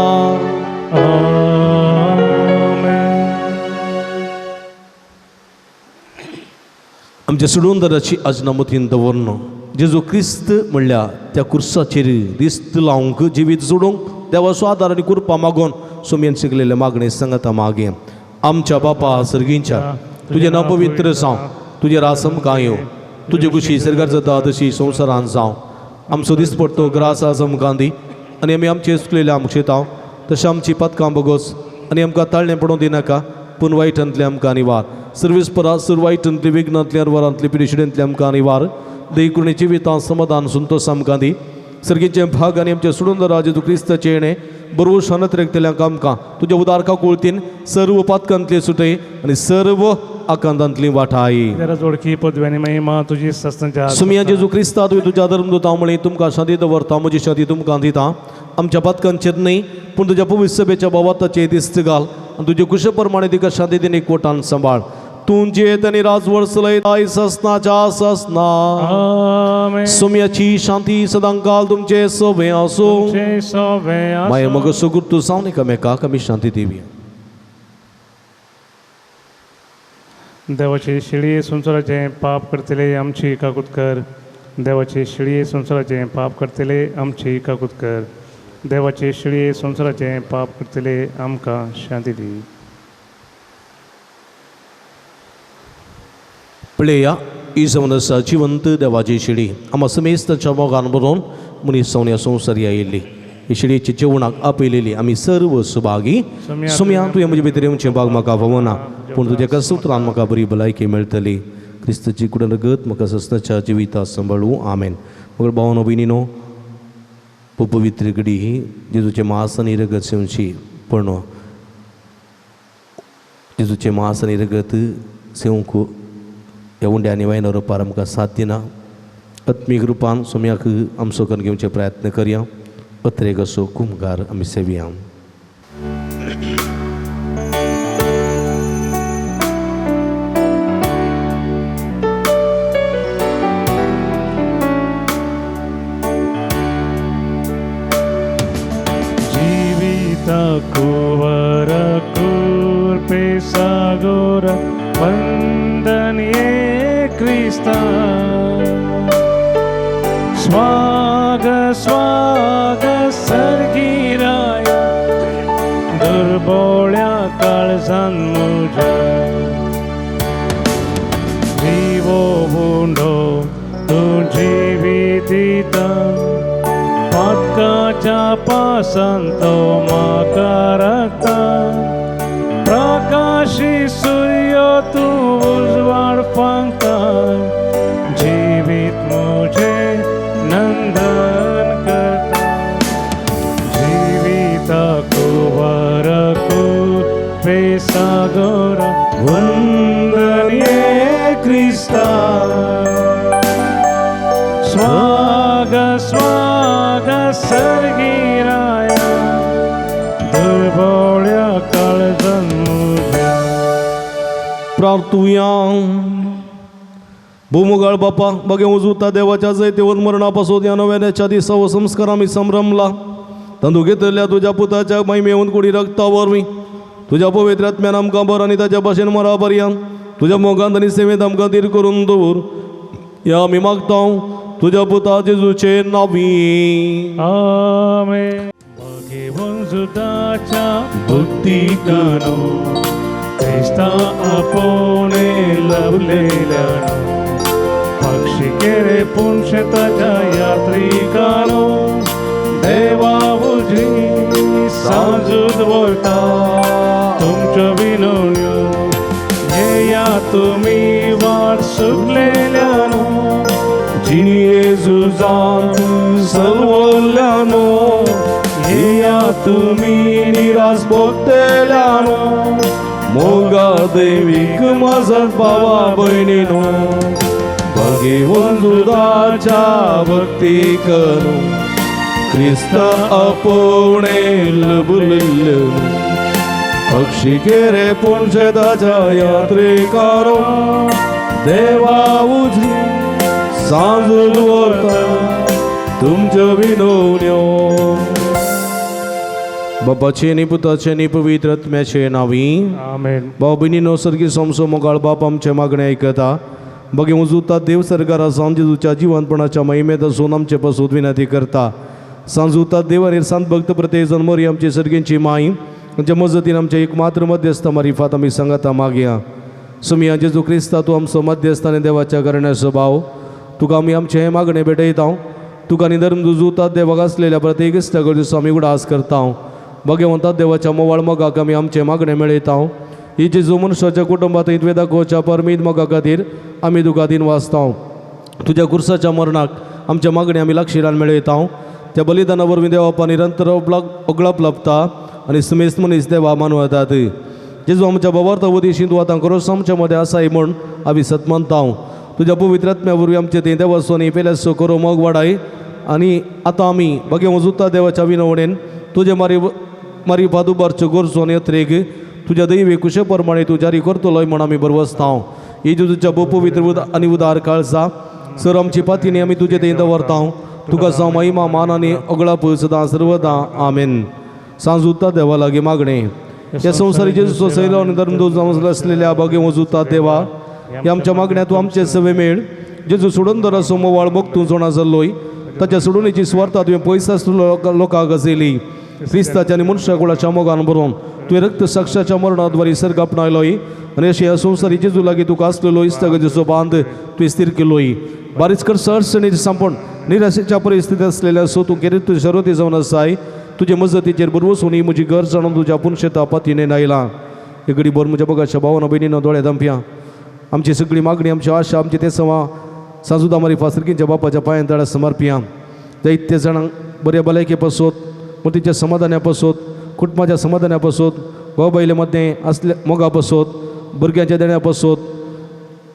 आमच्या सुडोंदराची अजनामतीन दवरनो जेजू क्रिस्त म्हणल्या त्या कुर्साचेर दिस्त लावंक जिवीत जोडूंक देवाचो आदार आनी कृपा मागोन सोम्यान शिकलेले मागणे सांगता मागे आमच्या बापा सर्गींच्या तुझे नांव पवित्र जावं तुजे रासम कांयो तुजे कुशी सरकार जाता तशी संवसारांत जावं आमचो दिसपट्टो ग्रास आज आमकां दी आनी आमी आमचे चुकलेले आमकां शेताव तशें आमची पदकां बगोस आनी आमकां ताळणें पडोवंक दिनाका पूण वायटांतले आमकां निवार सर्वेस्परा सर्व वायटांतले विघ्नांतले वरांतले पिरिशडेंतले आमकां निवार दैकुणी जिवितां समाधान संतोश आमकां दी सर्गीचे भाग आनी आमचे सुडोंदरा जेजू क्रिस्ताचे येणे बरोबर शानत रेखतल्यांक आमकां तुज्या उदारका कुळतीन सर्व पातकांतले सुटय आनी सर्व आकांतांतली वाटाय जरा जोडकी पदव्यानी महिमा तुझी सस्तांच्या सुमिया जेजू क्रिस्ता तुवें तुज्या धर्मदूता म्हळें तुमकां शांती दवरता म्हजी शांती तुमकां दिता आमच्या पातकांचेर न्हय पूण तुज्या पवित्र सभेच्या बोवाताचेर दिस्त घाल आनी तुजे कुशे प्रमाणे तिका शांती दिन एकवटान सांबाळ तुमचे तनी राजवड चलयताय ससनाच्या ससना सुमयाची शांती सदांकाल तुमचे सोबे आसूं माय मग सुगुर्तू जावन एकामेकाक आमी शांती दिवया देवाची शिळी संसाराचे पाप करतले आमची काकूत कर देवाची शिळी संसाराचे पाप करतले आमची काकूत कर देवाची शिळी संसाराचे पाप करतले आमकां शांती दी पळया इजवनसा जिवंत देवाची शिडी आमा समेस्ताच्या मोगान बरोवन मनीस सवण्या संवसारी आयिल्ली ही शिडीची जेवणाक आपयलेली आमी सर्व सुभागी सुमया तुवें म्हजे भितर येवचें भाग म्हाका भवना पूण तुज्या कसुत्रान म्हाका बरी भलायकी मेळटली क्रिस्ताची कुडनगत म्हाका सस्ताच्या जिविता सांबाळूं आमेन मगर भावनो भयणीनो पवित्र घडी ही जेजूचे मास आनी रगत सेवची पण जेजूचे मास आनी रगत सेवंक ह्या उंड्यांनी वायनारो पार आमकां साथ दिना आत्मीक रुपान सोम्याक आमचो करून घेवचे प्रयत्न करया अत्रेक असो कुमगार आमी सेवया Pesagor Vandanie Krista Swaga Swaga Sargiraya Durbolya Kalzan Muja Jivo Bundo Tu Jivitita Patka Japa Santo Makarata प्रकाशी सूर्य तू उज्ज्वल पंखा जीवित मुझे नंदन करता जीवित कुवर को पेसागोर वंदनीय क्रिस्ता स्वाग स्वाग सर्गिराया दुर्बोळ्या काळजन प्रार्थुया भूमुगाळ बापा बगे उजूता देवाच्या जैतेवन मरणापासून या नव्याच्या दिसा व संस्कार आम्ही संभ्रमला तांदूळ घेतलेल्या तुझ्या पुताच्या महिमेहून कुडी रक्तावर मी तुझ्या पवित्र आत्म्यान आमकां बर आनी ताच्या भाशेन मरा पर्यंत तुझ्या मोगांत आनी सेवेंत आमकां धीर करून दवर या आमी मागता तुझ्या पुता जेजूचे नावी आमेन बगे वंजुताच्या भक्ती करू Krista apone lavleल्यानो पक्षी केरे पुंशताच्या यात्रिकानो देवा उजी साजूद वरता तुमच्या विनोन्यो येया तुम्ही वाट सुटलेल्यानो जिनी येजूजान सलवल्यानो येया तुम्ही निराश भोगतेल्यानो मोगा दैविक मजत भावा बहिणीनो बगे वंजुदाच्या भक्ती करू ख्रिस्त आपुणे लबुलल्यो पक्षी केरे पुंशताच्या यात्रेकारो देवा उजी सांजुल वरता तुमच्या विनोन्यो बापाचे नी पुताचे नी पवित्र आत्म्याचे नावी आमेन भाव भयणीनो सर्गी सोमसो मोगाळ बाप आमचे मागणे ऐकता बगे उजूता देव सरकारा सांजेजूच्या जिवंतपणाच्या महिमेत असून आमचे पासून विनंती करता सांजुता देव निर्सांत भक्त प्रत्येक जण मोरी आमची सर्गींची माई आमच्या मजतीन आमच्या एक मात्र मध्यस्थ मारिफात आम्ही सांगता मागया सुमिया जेजू क्रिस्ता तू आमचो मध्यस्थ आनी देवाच्या करण्याचो भाव तुका आमी आमचे हे मागणे भेटयता तुका निधर्म जुजूतात देवाक असलेल्या प्रत्येक इश्टागो दिवसा आमी उडास करता भगवंतात देवाच्या मोवाळ मोगाक आमी आमचे मागणे मेळयता ही जेजू मनशाच्या कुटुंबात इतवे दाखोवच्या परमीत मोगा खातीर आमी तुका दिन वाचता तुज्या कुर्साच्या मरणाक आमच्या मागणे आमी लागशिरान मेळयता त्या बलिदाना वरवीं देवापा निरंतर ओगळप लपता आनी समेस्त मनीस देवा मानवतात जेजू आमच्या बाबार्थ वदेशीं तूं आतां खरोच आमच्या मदें आसाय म्हूण आमी सतमनता तुज्या पवित्र आत्म्या वरवीं आमचें तें देवाचो पेल्या सो करो मोग वाडाय आनी आतां आमी बगे वजुता देवाच्या विनवणेन तुजे मारी पादुबारच्यो गोरजो येत्रेक तुज्या दैवी कुशे प्रमाणे तूं जारी करतलोय म्हूण आमी बरवसता ही जेजूच्या पवित्र आनी उदार काळजा सर आमची पातीनी आमी तुजे तें दवरता तुका जावं महिमा मान आनी ओगळाप सदां सर्वदा आमेन सांजुता देवा लागीं मागणे या संवसारी जेजूचो सैलो आनी धर्मदूत जावन आसलेल्या बगे वजुता देवा ह्या आमच्या मागण्या तूं आमचे सवे मेळ जेजू सोडून दर असो मोवाळ मोग तूं जोणा जाल्लोय ताच्या सोडूनीची स्वार्था तुवें पयसा लोकांक गजयली क्रिस्ताच्या आनी मनशा कुळाच्या मोगान बरोवन तुवें रक्त साक्षाच्या मरणाद्वारे सर्ग आपणायलोय आनी अशें ह्या संवसारी जेजू लागीं तुका आसलेलो इश्टागतीचो बांद तुवें स्थिर केलोय बारीच कर अडचणीची सांपण निराशेच्या परिस्थितीत असलेल्या सो तूं केरीत तुजे शरोती जावन आसाय तुजे मजतीचेर बरवसून ही म्हजी घर जाणून तुज्या पुनशेता पातीने आयलां हे घडी भर म्हज्या बगाच्या भावांनो भयणीनो दोळे धांपया आमची सगळी मागणी आमची आशा आमची ते सवा सांजुदा मारी फासरकींच्या बापाच्या पांयां तळ्या समर्पया दैत्य जाणांक बऱ्या भलायके पासोत मतीच्या समाधाना पासोत कुटुंबाच्या समाधाना पासोत भाऊ बैलेमध्ये असल्या मोगा पासोत भुरग्यांच्या देण्या पासोत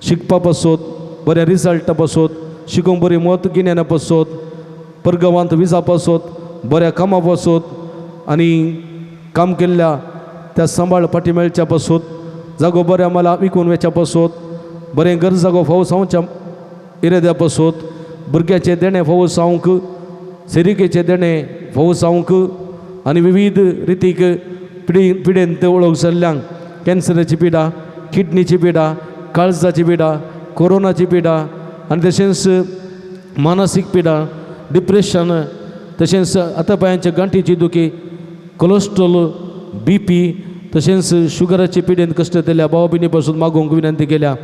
शिकपा पासोत बऱ्या रिजल्टा पासोत शिकूंक बरी मत गिन्याना पासोत परगांवांत विजा पासोत बऱ्या कामा पासोत आनी काम केल्ल्या त्या सांबाळ पाटी मेळच्या पासोत जागो बऱ्या मला विकून वेच्या पासोत बरें गरज जागो फावो सावच्या इरेद्या पासोत भुरग्याचे देणे फावो सावंक सेरिकेचे देणे फावो सावंक आनी विविध रितीक पिडेन ते वळख जाल्ल्यांक कॅन्सराची पिडा किडनीची पिडा काळजाची पिडा कोरोनाची पिडा आनी तशेंच मानसीक पिडा डिप्रेशन तशेंच हातापांयाच्या गांठीची दुखी कोलेस्ट्रॉल BP तशेंच शुगराची पिडेन कश्ट केल्या भावा भयणी पासून मागोवंक विनंती केल्या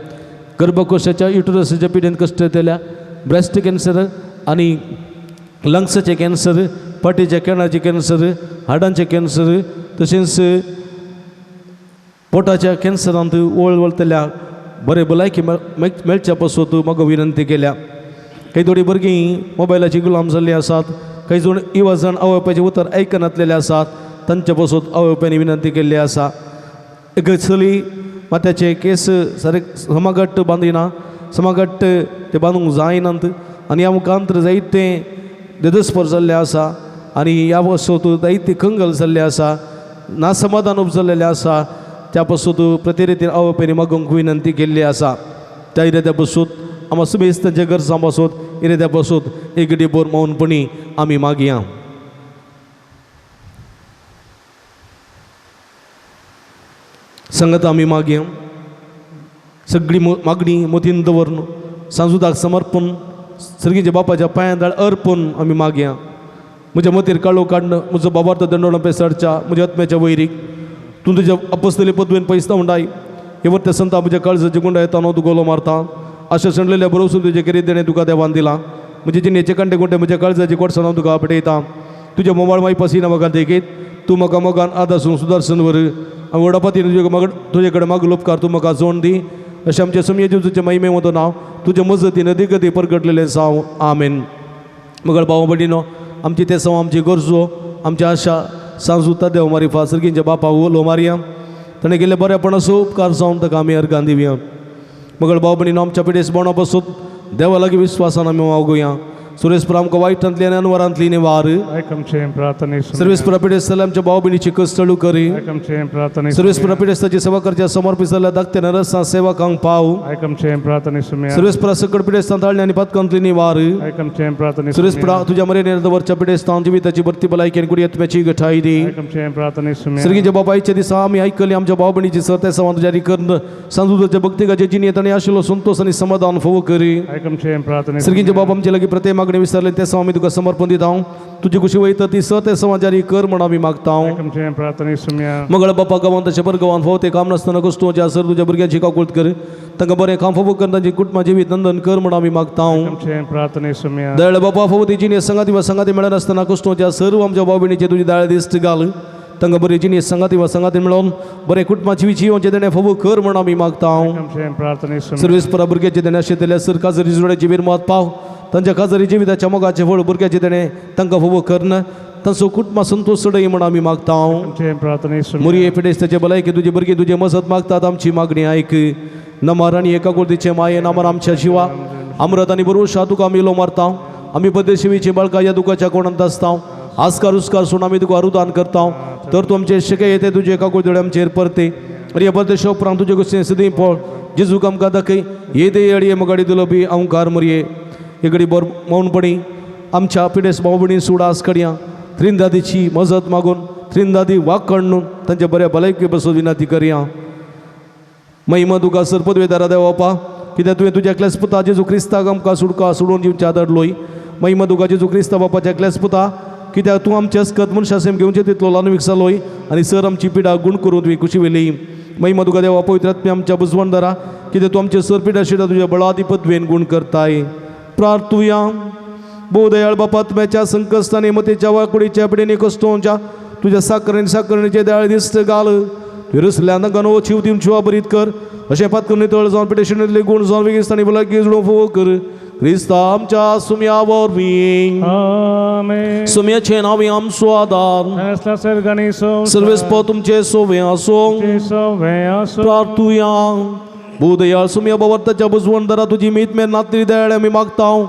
गर्भकोशाच्या युटरसाच्या पिडेन कश्ट केल्या ब्रेस्ट कॅन्सर आनी लंग्साचे कॅन्सर पाटीच्या केणाचे कॅन्सर हाडांचे कॅन्सर तशेंच पोटाच्या कॅन्सरांत वळवळतल्या बरे भलायकी मेळच्या पासत म्हाका विनंती केल्या काही थोडी भुरगीं मोबायलाची गुलाम जाल्लीं आसात काही जण इवा जाण आवयपाचें उतर आयकनातलेले आसात तांच्या पासत आवयप्यांनी विनंती केल्ली आसा एक चली मात्याचे केस सारे समाघट्ट बांदिना समाघट्ट ते बांदूंक जायनात आनी आमकां अंतर जायते देदस्पर जाल्ले आसा आनी ह्या पासत जायते कंगल जाल्ले आसा नासमाधान उपजल्लेले आसा त्या पासत प्रते रितीन आवयप्यांनी मागोवंक विनंती केल्ली आसा त्या इरेद्या पासत आमी सुमेस्तांच्या गरजां पासत इरेद्या पासत एक डिबोर मौनपणी आमी मागया संगत आमी मागया सगळी मागणी मोतीन दवरून सांजुदाक समर्पण सर्गीच्या बापाच्या पांयांदाळ अर्पण आमी मागया म्हज्या मतीर काळो काडणं म्हजो बाबार्थ दंडोळा पेसडच्या म्हज्या आत्म्याच्या वैरीक तूं तुज्या अपस्तली पदवेन पैस्ता म्हणटाय हे वर्ते संता म्हज्या काळजाची गुंडा येता न्हू तुगोलो मारता अशें सणलेल्या बरोवसून तुजे कितें देणें तुका देवान दिलां म्हणजे जिणेचे कंटे गुंटे म्हज्या काळजाची कोडसां हांव तुका आपटयता तुज्या मोबायल माई पसीना म्हाका देखीत तूं म्हाका मोगान आदासून सुदर्शन वर हांव वडापातीन तुजे कडेन मागलो उपकार तूं म्हाका जोड दी अशें आमचे समये जेजूचे महिमे मदो नांव तुज्या मजतीन अधिकती परगटलेलें जावं आमेन मगळ भाव भयणीनो आमची ते सव आमची गरजो आमची आशा सांजुता देव मारिफा सर्गींच्या बापा उलो मारया ताणें केल्ले बरेपणाचो उपकार जावन ताका आमी अर्गां दिवया मगळ भाव भयणीनो आमच्या पिडेस बोवणा पासून देवा लागीं विस्वासान आमी मागोया सुरेशपुरा आमकां वायटांतली आनी अनवरांतली निवार सर्वेस्पुरा पिडेस जाल्यार आमच्या भाव भयणीची कस्तळू करी सर्वेस्पुरा पिडेस ताची सेवा करच्या समर्पीत जाल्ल्या धाकट्या नरसां सेवकांक पाव सर्वेस्पुरा सकट पिडेस्तां ताळणी आनी पातकांतली निवार सुरेशपुरा तुज्या मरेन दवरच्या पिडेस्तां जिविताची भरती भलायकी आनी कुडी आत्म्याची घटाय दी सर्गीच्या बापायच्या दिसा आमी आयकली आमच्या भाव भयणीची सत्य संवाद जारी करून सांजुदाच्या भक्तिकाचे जिणेत आनी आशिल्लो संतोष आनी समाधान फोव करी सर्गीच्या बाप आमचे लागीं प्रत्येक मागणी विसरले ते सव आमी तुका समर्पण दिता तुजी खुशी वयता ती सत्य संवाद जारी कर म्हण आमी मागता मगळ बापा गांवांत तशें बरें गांवांत फावो ते काम नासतना कश्ट ज्या सर तुज्या भुरग्यांची काकूळट कर तांकां बरें काम फावो कर तांची कुटुंबा जिवीत नंदन कर म्हण आमी मागता दयाळ बापा फावो ती जिणे संगाती वा संगाती मेळनासतना कश्ट ज्या सर्व आमच्या भाव भयणीचे तुजी दाळ दिश्ट घाल तांकां बरी जिणे संगाती वा संगाती मेळोन बरें कुटुंबाची जिवोवचे देणे फावो कर म्हण आमी मागता सर्वेस्परा भुरग्याचे देणे आशिल्ल्या सर काजरी जोड्याची बिरमात पाव तांच्या काजरी जिविताच्या मोगाचे फळ भुरग्याचे देणे तांकां फावो करन तांचो कुटुंबा संतोष सडय म्हण आमी मागता मुरये पिडेस ताचे भलायकी तुजी भुरगीं तुजे मजत मागतात आमची मागणी आयक नमार आनी एका कुर्तीचे माये नामार आमच्या शिवा अमृत आनी भरोशा तुका आमी लो मारता आमी पद्दशिवीची बाळका ह्या दुखाच्या कोणांत आसता आस्कार उस्कार सोडून आमी तुका अरुदान करता तर तूं आमचे शिके येते तुजे एका कुर्ती आमचेर परते अरे परदेशा उपरांत तुजे गोश्टी सदी पळ जेजूक आमकां दाखय ये दे अडये मगाडी दिलो बी अवकार मरये एगडी बोर मौनपणी आमच्या पिडेस भाव भयणी सुडास कडया त्रिंदादीची मजत मागून त्रिंदादी वाग काडून तांच्या बऱ्या भलायकी बसून विनंती करया महिमा तुका सर पदवेदारा देवपा कित्याक तुवें तुज्या एकल्याच पुता जेजू क्रिस्ताक आमकां सुडका सोडून दिवच्या धाडलोय महिमा तुका जेजू क्रिस्ता बापाच्या एकल्याच पुता कित्याक तूं आमचे अस्कत मनशा सेम घेवचे तितलो लानवीक जालोय आनी सर आमची पिडा गुण करून तुवें खुशी वेली महिमा तुका देवा पवित्र आत्म्या आमच्या बुजवणदारा कित्याक तूं आमचे सर पिडा शिडा तुज्या बळादी पदवेन गुण करताय प्रार्थुया बोदयाळ बापात्म्याच्या संकस्ताने मतेच्या वाकुडीच्या पिडेने कस्तोंच्या तुझ्या साकरणीचे दयाळ दिसत घाल विरसल्यांना गणो शिव दिवची बरीत कर अशें पात करून तळ जावन पिडेशिणेतले गुण जावन वेगिस्तानी भलायकी जुळो फोव कर क्रिस्ता आमच्या सुम्यावर वी Amen. सुम्याचे नावे आमचो आदार Nesta sergani so. सर्वेस्प तुमचे सोवे असो So veaso. प्रार्थुया बुधयाळ सुम्या बवर्ताच्या बुजवणदारा तुझी मीत मेर नातरी दयाळ आम्ही मागताव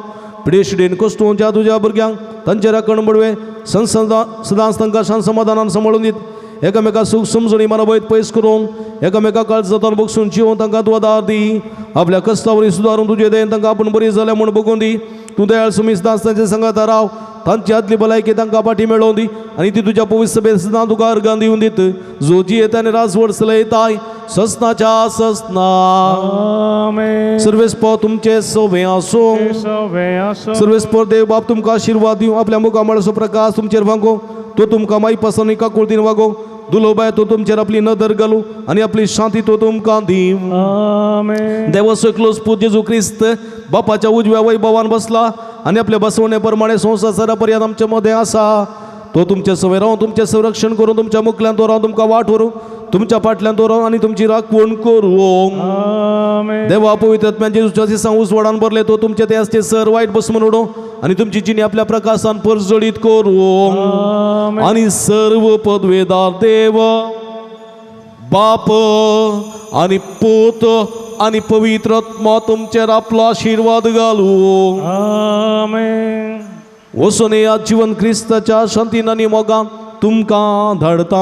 पिडेशिडेन कष्टोंच्या तुझ्या भुरग्यांक तांचे राखण बडवे सदांच तांकां शांत समाधानान सांबाळून दीत एकामेका सुख समजणी मनाबयत पयस करून एकामेका काळजातान बगसून जिवन तांकां तूं आदार दी आपल्या कश्टावरी सुदारून तुजे देन तांकां आपूण बरी जाल्या म्हूण बगून दी तूं दयाळ सुमी सदांच तांचे संगात राव तांची आदली भलायकी तांकां पाठी मेळोवन दी आनी ती तुज्या पवित्र सभेत सदां तुका अर्गां दिवन दीत जो जी येता आनी राजवड चलयताय ससनाच्या ससना Amen. सर्वेस्प तुमचे सोवे आसूं So veaso. सर्वेस्पर देव बाप तुमकां आशीर्वाद दिवं आपल्या मुखामळाचो प्रकाश तुमचेर वागो तो तुमकां माई पसंत काकुळतीन वागो दुलोबाय तो तुमचेर आपली नदर घालू आनी आपली शांती तो तुमकां दिव Amen. देव सकलोस पूज जेजू क्रिस्त बापाच्या उजव्या वैभवान बसला आनी आपल्या बसवणे प्रमाणे संवसारा पर्यंत आमच्या मध्ये आसा तो तुमचे सवय रावन तुमचे संरक्षण करून तुमच्या मुखल्यान तो रावन तुमकां वाट व्हरूं तुमच्या फाटल्यान तो रावन आनी तुमची राखण करूं Amen. देवा पवित्र आत्म्यान जेजूच्या दिसां उसवडान भरले तो तुमचे ते आसचे सर वायट बसमून उडो आनी तुमची जिणी आपल्या प्रकाशान परजळीत करूं Amen. आनी सर्व पदवेदार देव बाप आनी पूत आनी पवित्र आत्मा तुमचेर आपलो आशीर्वाद घालूं Amen. वचून या जीवन क्रिस्ताच्या शांतीन आनी मोगान तुमकां धाडता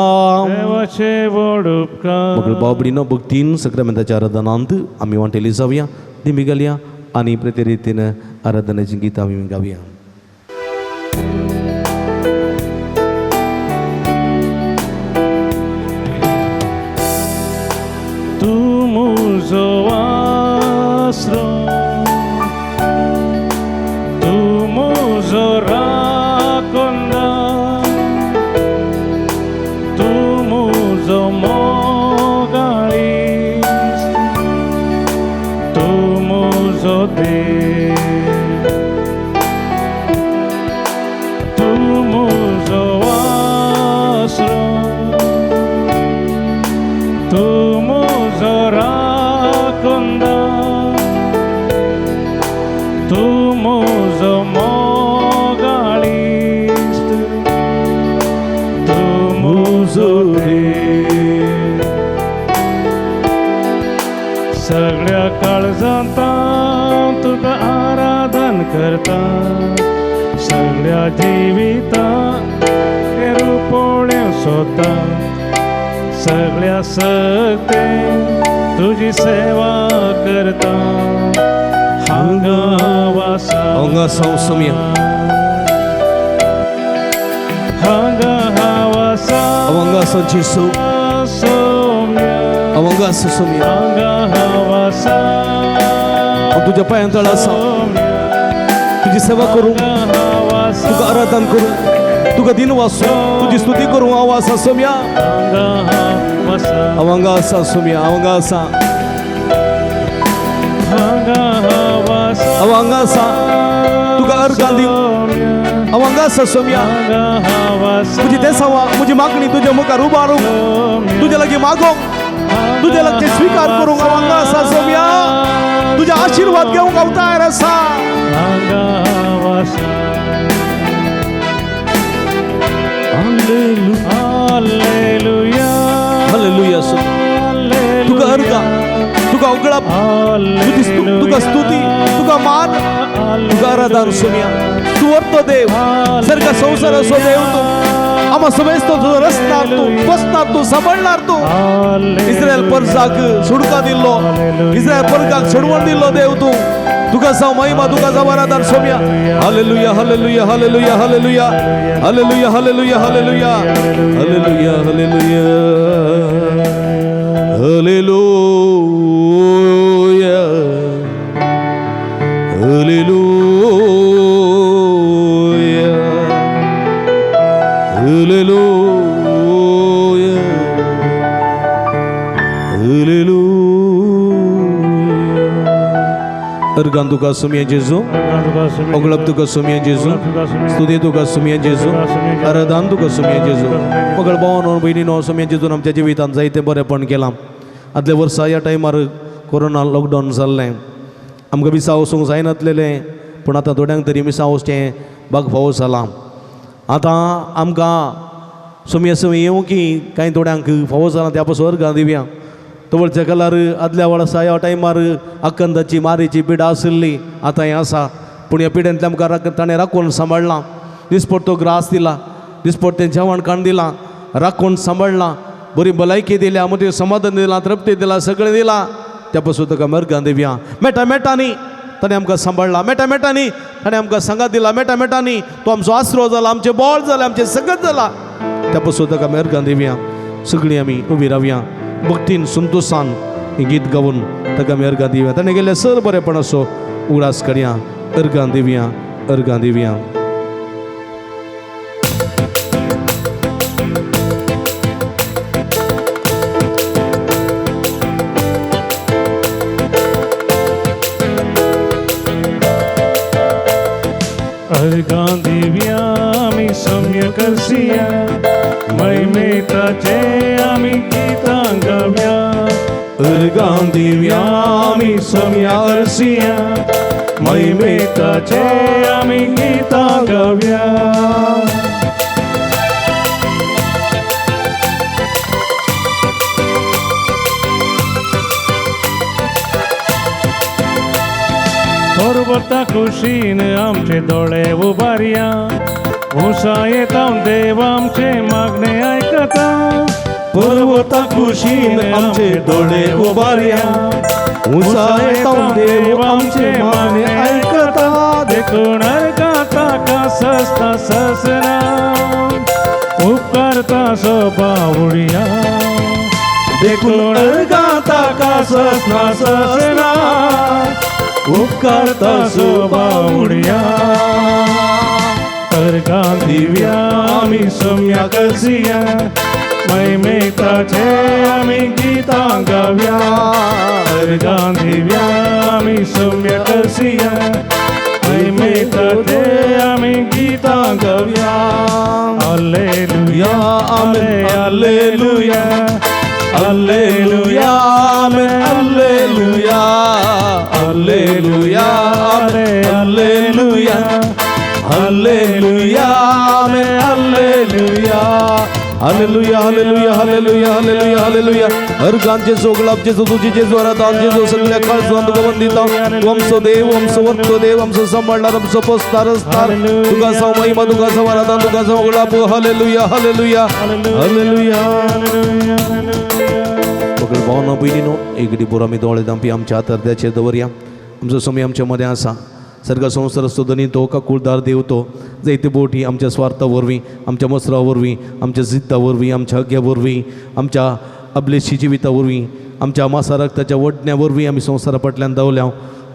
देवाचे व्हड उपकार. मग बाबडीनं भक्तीन सक्रामेंताच्या आराधनांत आम्ही वांटेली जाऊया दिमी घालया आणि प्रतिरीतीन आराधनाची गीत आम्ही गावया तू मुजो आसरो तू मुजो राखणदार तू मुजो मोगाळी तू मुजो देव तू मुजो आसरो तू मुजो राखणदार तू मुजो मोगाळीस्त तू मुजो देव सगळ्या काळजांत तुका आराधन करता सगळ्या जिवितांत हे रुपोवण्यो सोदता सगळ्या सक्ते तुझी सेवा करता हांगा वासा हांगा संसम्या हांगा वासा अवंगा संचिसो सोम्या अवंगा सुसम्या हांगा वासा तुझ्या पायांतळ आसा तुझी सेवा करूं तुका आराधन करूं तुका दिन वासू तुझी स्तुती करूं आवाज सोम्या अवंगा आसा सोम्या अवंगा आसा अवंगा आसा तुका अर्गां दिव अवंगा आसा सोम्या तुझी देसावा म्हजी मागणी तुझ्या मुखार उबारूं तुझे लागीं मागोंक तुझे लागीं स्वीकार करूंक अवंगा आसा सोम्या तुझे आशीर्वाद घेवंक हांव तयार आसा हालेलुया हालेलुया तुका अर्गा तुका उगळप तुका स्तुती तुका मान तुका आराधन सोम्या तू वर्तो देव सर्ग संसार असो देव तू आम्हा समेस्तो तुझो रचणार तू बसणार तू सांभाळणार तू इस्रायल परजाक सुडका दिल्लो इस्रायल परजाक सोडवण दिल्लो देव तू तुका जाव महिमा तुका जाव आराधन सोम्या हालेलुया हालेलुया हालेलुया हालेलुया हालेलुया हालेलुया हालेलुया हालेलुया हालेलुया हालेलुया हालेलुया हालेलुया हालेलुया अर्गान तुका सोम्या जेजू ओगळप तुका सोम्या जेजू स्तुती तुका सोम्या जेजू आराधन तुका सोम्या जेजू मगळ भावानो भयणीनो सोम्या जेजून आमच्या जिवितांत जायते बरेपण केलां आदल्या वर्सा ह्या टायमार कोरोना लॉकडावन जाल्लें आमकां विसा वचूंक जायनासलेलें पूण आतां थोड्यांक तरी मिसां वचचें बाग फावो जालां. आतां आमकां सुमये सुमये येवं की कांय थोड्यांक फावो जालां त्या पासून अर्गां दिवया. तवळच्या कालार आदल्या वर्सा ह्या टायमार आकंदाची मारेची पिडा आशिल्ली, आतां हें आसा. पूण ह्या पिड्यांतल्यान आमकां ताणें राखून सांबाळलां. दिसपट तो ग्रास दिला, दिसपट तें जेवण खाण दिलां, राखून सांबाळलां, बरी भलायकी दिल्या, मोठें समाधान दिलां, तृप्ती दिलां, सगळें दिलां. त्या पासून तुका अर्गां दिवया. मेटा मेटांनी ताणें आमकां सांबाळलां, मेटा मेटांनी ताणें आमकां सांगात दिला, मेटा मेटांनी तो आमचो आसरो जाला, आमचें बळ जालें, आमचें सगळें जाला. त्या पासून ताका आमी अर्गां दिवया. सगळीं आमी उबी रावया, भक्तीन संतोशान हें गीत गावून ताका आमी अर्गां दिवया. ताणें गेले सर बरेपणाचो उगडास करया. अर्गां दिवया, अर्गां दिवया. अर्गां दिवया आमी सौम्य करसिया, मैमेताचे आमी गितां गावया. अर्गां दिवया आमी सौम्य करसिया, मैमेताचे आमी गितां गावया. पर्वता कुशीन आमचे दोळे उबारया, उसा येता देव आमचे मागणे आयकता. पर्वता कुशीन आमचे दोळे उबारया, उसा येता देव आमचे मागणे आयकता. देखून अर्गां ताका सस्ता ससना, उपकारता सोबावळया. देखून अर्गां ताका सस्ता ससना, उपकारता सोबावळया. अर्गां दिवया आमी सौम्य करसिया, मैमेताचे आमी गितां गावया. अर्गां दिवया आमी सौम्य करसिया, मैमेताचे आमी गितां गावया. हालेलुया आमेन, हालेलुया, हालेलुया आमेन, हालेलुया, हालेलुया आमेन, हालेलुया, हालेलुया आमेन, हालेलुया. हालेलुया, हालेलुया, हालेलुया, हालेलुया, हालेलुया. अर्गांचे सोगलापचे तुझी जेजू आराधन जेजू सगळ्या काळजांत तुका वंदिता. तू आमचो देव, आमचो वरतो देव, आमचो सांबाळणार, आमचो पोसणार असणार. तुका सांग महिमा, तुका सांग आराधन, तुका सांग सोगलाप. हालेलुया, हालेलुया, हालेलुया. पकड भावना भयणीनो, एक डिपोर आमी दोळे धांपी आमच्या हातार दवरया. आमचो समय आमच्या मदें आसा. सर्ग संवसार असतो धनी तो का कुळदार देव तो. जायते बोटी आमच्या स्वार्था वरवीं, आमच्या मसरा वरवीं, आमच्या जिद्दा वरवीं, आमच्या हग्या वरवीं, आमच्या अबलेशी जिविता वरवीं, आमच्या मासा रक्ताच्या वडण्या वरवीं आमी संवसारा फाटल्यान धांवल्या.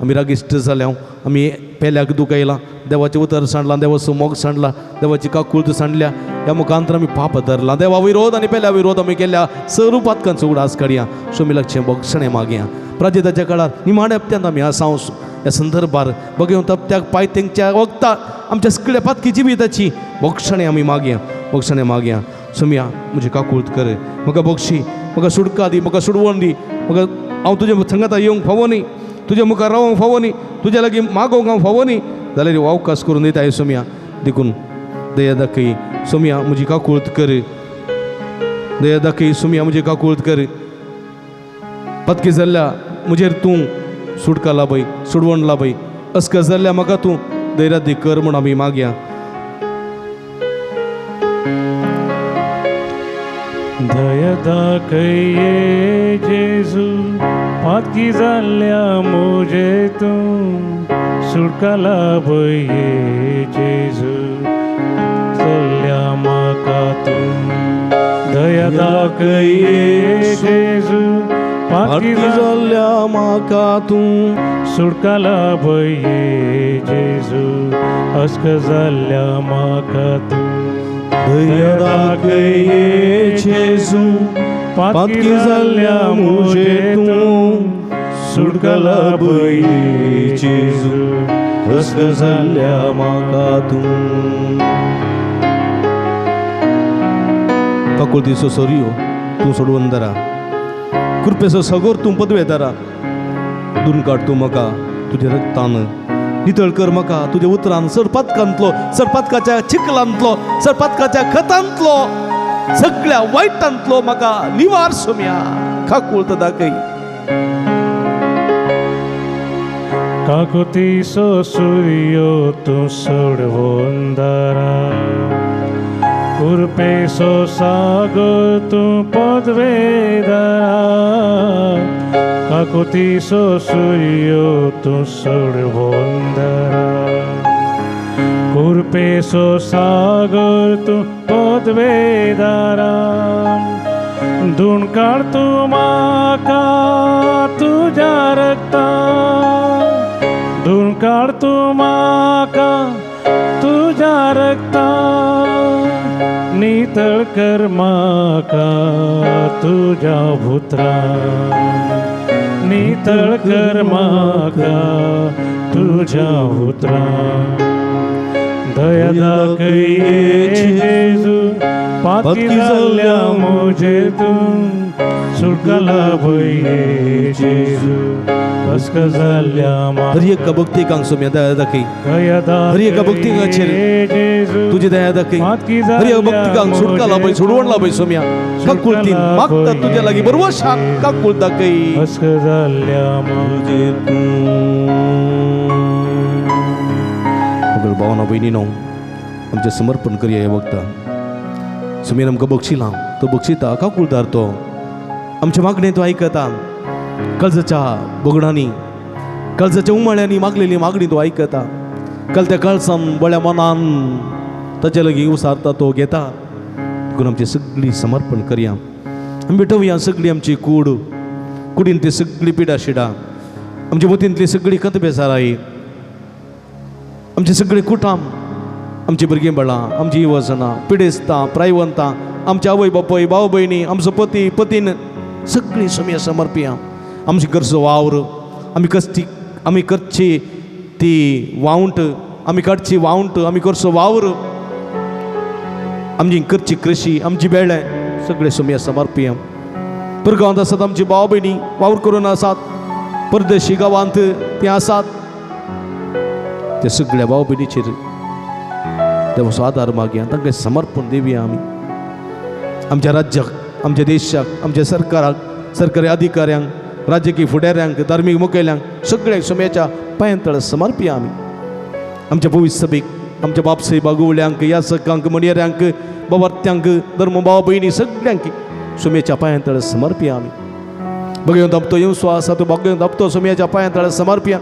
आमी रागिश्ट जाल्या, आमी पेल्याक दुखयलां, देवाचें उतर सांडलां, देवाचो मोग सांडला, देवाची काकुळत सांडल्या. ह्या मुखांतर आमी पाप धरलां. देवा विरोध आनी पेल्या विरोध आमी केल्या. स्वरुपातकांचो उगडास काडया. शोमिलाकचें बक्षणें मागया. प्राजिताच्या काळार निमाण्या हप्त्यांत आमी आसां ह्या संदर्भार बघून तप्त्याक पायतेंच्या वक्ता आमच्या सगळ्या पातकी जिविताची बक्षणें आमी मागया. बक्षणें मागया. सुमया म्हजी काकुळत कर, म्हाका बक्षी, म्हाका सुडका दी, म्हाका सुडवण दी. म्हाका हांव तुज्या संगाता येवंक फावो न्ही, तुज्या मुखार रावंक फावो न्ही, तुज्या लागीं मागोवंक हांव फावो न्ही. जाल्यार अवकाश करून दिता सुमया. देखून दया दाखय. सुमया म्हजी काकुळत कर, दया दाखय. सुमया म्हजी काकुळत कर. पतकी जाल्ल्या म्हजेर तूं सुडका लाभय, सुडवण लाभय. अस्क जाल्ल्या म्हाका तूं धैर्य दी कर म्हूण आमी मागया. दया दाखय जेजू, पातकी जाल्ल्या म्हजे तूं सुडका लाभय जेजू, जाल्ल्या म्हाका तूं. दया दाखय जेजू, पातकी जाल्ल्या म्हाका तूं सुडका लाभय जेजू, अस्क जाल्ल्या म्हाका तूं. दया दाखय जेजू, पातकी जाल्ल्या म्हजे तूं सुडका लाभय जेजू, अस्क जाल्ल्या म्हाका तूं. काकुळतीचो सोरयो तूं सोडवून धरा. कृपेचो सगोर तूं पदवेतारा. दून काड तूं म्हाका तुज्या रक्तान नितळ कर म्हाका तुज्या उतरान सरपातकांतलो सरपातकाच्या चिखलांतलो सरपातकाच्या खतांतलो सगळ्या वायटांतलो म्हाका निवार सोम्या खाकूळत दाखय काकुतीसो सूर्यो तूं सोडवून दारा उरपेसो सागर तूं पदवेदारा काकुतीसो सूर्यो तूं सोडवून दारा उरपेसो सागर तूं पदवेदारा धुण काढ तूं म्हाका तुज्या रक्तान धुण काढ तूं म्हाका तुज्या रक्तान नितळ कर म्हाका तुज्या उतरान नितळ कर म्हाका तुज्या उतरान दया दाखय जेजू पातकी जाल्ल्या म्हजेतून सुटका लाभय जेजू बसका जाल्ल्या हर एका भक्तिकांक सोम्या दया दाखय हर एका भक्तिकाचेर तुजी दया दाखय हर एका भक्तिकांक सुटका लाभय सोडवण लाभय सोम्या काकुळतीन मागता तुज्या लागीं बरवशाक काकुळ दाखय बसका जाल्ल्या भावना भयणीनो आमचें समर्पण करया ह्या वक्ता सुमेन आमकां बक्षिलां तो बक्षिता काकुळदार तो आमचे मागणें तो आयकता काळजाच्या बोगडांनी काळजाच्या उमाळ्यांनी मागलेली मागणी तो आयकता कलत्या काळजान बळ्या मनान ताचे लागीं उसारता तो घेता देखून आमची सगळी समर्पण करया आमी भेटवया सगळी आमची कुडीन ती सगळी पिडा शिडा आमच्या मतींतली सगळी कथ बेजाराई आमचे सगळे कुटाम आमची भुरगीं बाळां आमची इवसनां पिडेस्तां प्रायवंतां आमचे आवय बापूय भाव भयणी आमचो पती पतीन सगळीं सोम्या समर्पिया आमची करचो वावर आमी करची ती वावंट आमी काडची वावंट आमी करचो वावर आमची करची कृशी आमची बेळे सगळे सोम्या समर्पिया परगांवांत आसात आमची भाव भयणी वावर करून आसात परदेशी गांवांत ते आसात त्या सगळ्या भाव भयणीचेर देवाचो आदार मागया तांकां समर्पण दिवया आमी आमच्या राज्याक आमच्या देशाक आमच्या सरकाराक सरकारी अधिकाऱ्यांक राजकीय फुडाऱ्यांक धार्मीक मुखेल्यांक सगळ्यांक सोम्याच्या पांयां तळ समर्पिया आमी आमच्या भविश्य सभेक आमच्या बापसय बागुवळ्यांक यासकांक मणियऱ्यांक बाबार्थ्यांक धर्म भाव भयणी सगळ्यांक सोम्याच्या पांयां तळ समर्पिया आमी भगवंत दापतो येवसो आसा तो भगवंत दापतो सोम्याच्या पांयां तळ समर्पिया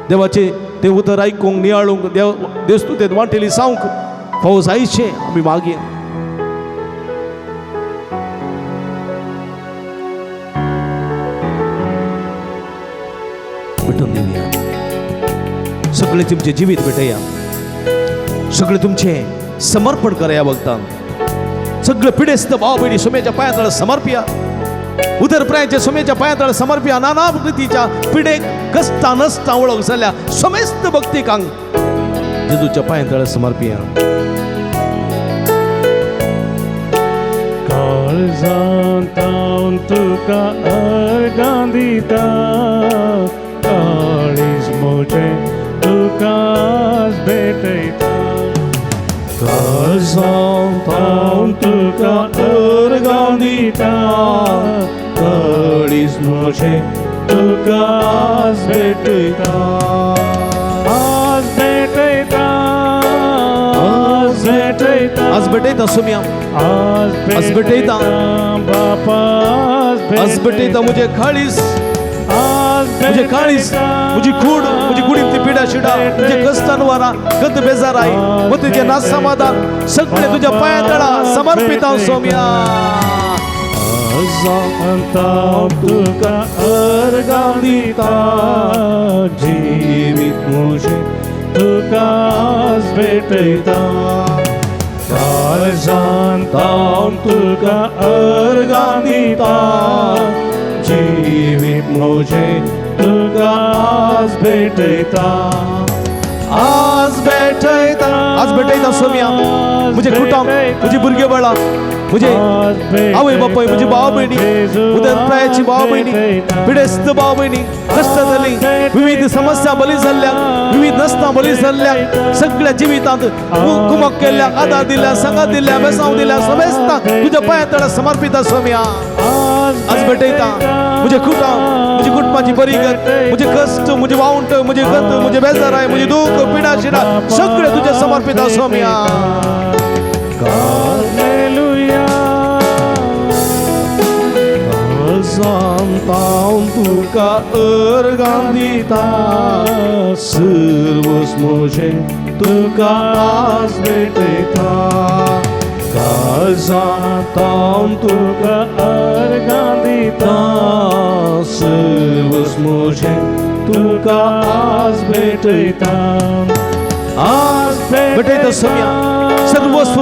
देवाचे ते उतर आयकूंक नियाळूंक देवस्तुतेंत वांटेली सावंक फावो जायचे आमी मागया भेटून दिवया सगळे तुमचे जिवीत भेटया सगळे तुमचे समर्पण करया वक्तान सगळे पिडेस्त भाव भयणी सोम्याच्या पांयां तळ समर्पिया उदरप्रायाच्या सोम्याच्या पांयां तळ समर्पिया नाना रीतीच्या पिडेक कस्ता नसता वळख जाल्या समेस्त भक्तिकांक जेजूच्या पांयां तळ समर्पिया काळजांत हांव तुका अर्गां दिता काळीज म्हजें तुकाच भेटयता काळजांत हांव तुका अर्गां दिता काळीज म्हजें तुकाच भेटयता आज भेटयता आज भेटयता आज भेटयता सोम्या आज भेटयता बापा आज भेटयता म्हजे काळीज मुझे काळीज मुझी कूड मुझी कुडींतली पिडा शिडा मुझे कस्तानवारा गत बेजाराई मतीचे नास समाधान सगळे तुझ्या पांयां तळा समर्पित हांव सोम्या हांव तुका अर्गां दिता जिवीत म्हजें तुकाच भेटयता काळजांत हांव तुका अर्गां दिता जिवीत म्हजें तुकाच भेटयता आज भेटयता सोम्या मुझे कुटुंब मुझी भुरगे बाळां मुझे आवय बापूय मुझी भाव भयणी उदरप्रायाची भाव भयणी पिडेस्त भाव भयणी कष्ट झाली, विविध समस्या बळी झाल्या, विविध नसता बळी झाल्या, सगळ्या जीवितात कुमक केल्या, आधार दिल्या, संगत दिल्या, बेसाव दिल्या, समेस्ता तुझ्या पायातळा समर्पित स्वामी. आज भेटयता मुझे खुटा, मुझे कुटुंबाची बरी कर, मुझे कष्ट, मुझे वाउंट, मुझे गत, मुझे बेजार आहे, मुझे दुःख, पीडा, शिडा सगळे तुझ्या समर्पित स्वामी. Santam tuka ergandita servus moje tuka as beteta Santam tuka ergandita servus moje tuka as beteta आज भेटत सोम्या सर्वस्व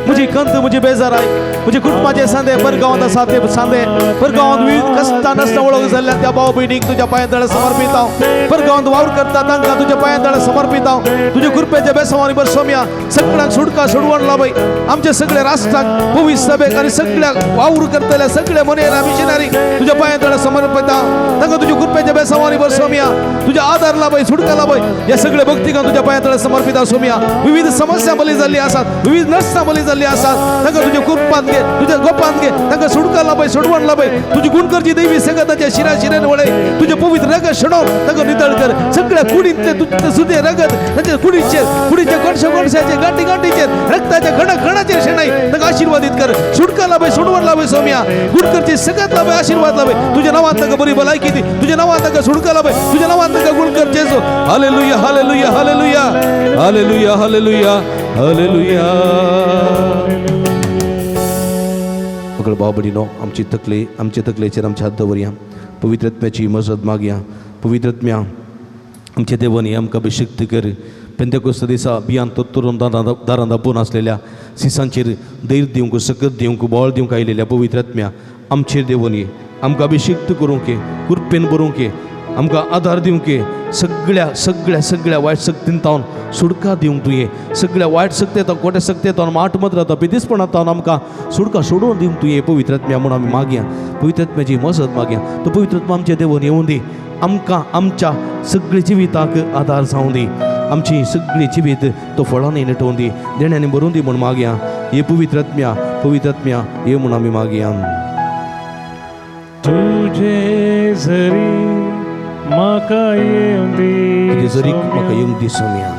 मुझे कंत मुझे बेजार आहे, मुझे कुटुंबाचे सांदे परगावांत साथे सांदे परगावांत विविध कष्ट नष्ट ओळख झाल्या त्या भाऊ बहिणीक तुझ्या पायातळ समर्पित आहो. परगावांत वावर करता तांकां तुझ्या पायातळ समर्पित आहो. तुझ्या कृपेच्या बेसवानी बर सोम्या सगळ्यांक सुटका सोडवण लाभय. आमचे सगळे राष्ट्राक भविष्य सभेक आणि सगळ्या वावर करतल्या सगळ्या मनेला मिशनरी तुझ्या पायातळ समर्पित आहो. तांकां तुझ्या कृपेच्या बेसवानी बर सोम्या तुझ्या आधार लाभय, सुटका लाभय. या सगळे भक्तिकां तुझ्या पायातळ समर्पित आहो सोम्या. विविध समस्या बळी झाली असतात, विविध नष्टा बळी झाली असतात, तांकां तुझ्या कृपात घे, तुझ्या गोपात घे, तांकां सुटका लाभय, सोडवण लाभय. तुझी गुणकरची दैवी संगताच्या शिराशिरेन वळे तुझे पवित्र रगत शणव तांकां नितळ कर. सगळ्या कुडींतले तुझे सुदे रगत तांच्या कुडीचे कणशाचे गांठीचे रक्ताच्या खणाचे शेणाई तांकां आशीर्वादित कर. सुटका लाभय, सोडवण लाभय सोम्या. गुणकरची संगत लाभय, आशीर्वाद लाभय. तुझ्या नावात तांकां बरी भलायकी दी, तुझ्या नावात तांकां सुटका लाभय, तुझ्या नावात तांकां गुणकर जेजू. हालेलुया हालेलुया हालेलुया हालेलुया हालेलुया हालेलुया. अगळ बाबडीनो आमची तकलेचेर आमच्या हात दवरया. पवित्र आत्म्याची मजत मागया. पवित्र आत्म्या आमच्या देवानी आमकां अभिषेक कर. पेंतेकोस्त दिसा बियान तत्तरून दारां दापून आसलेल्या सिसांचेर धैर्य दिवंक, सकत दिवंक, बळ दिवंक आयलेल्या पवित्र आत्म्या आमचेर देवनी आमकां अभिषेक करूंक, कृपेन भरूंक, आमकां आधार दिवंक, सगळ्या वायट सक्तींतावन सुटका दिवंक तुये. सगळ्या वायट सक्तेतावन, खोट्या सक्तेतावन, माट मत रावता पिदिसपणांतावन आमकां सुटका सोडून दिवंक तुये पवित्र आत्म्या म्हणून आमी मागया. पवित्र आत्म्याची मजत मागया. तो पवित्र आत्मा आमच्या देवान येवून दी. आमकां आमच्या सगळ्या जिविताक आधार जावं दी. आमची सगळी जिवीत तो फळांनी नटोवन दी, देण्यानी भरून दी म्हूण मागया. हे पवित्र आत्म्या ये म्हूण आमी मागया. तुझे जरी म्हाका येवं दी, तुजे जरीक म्हाका येवंक दी सोम्या.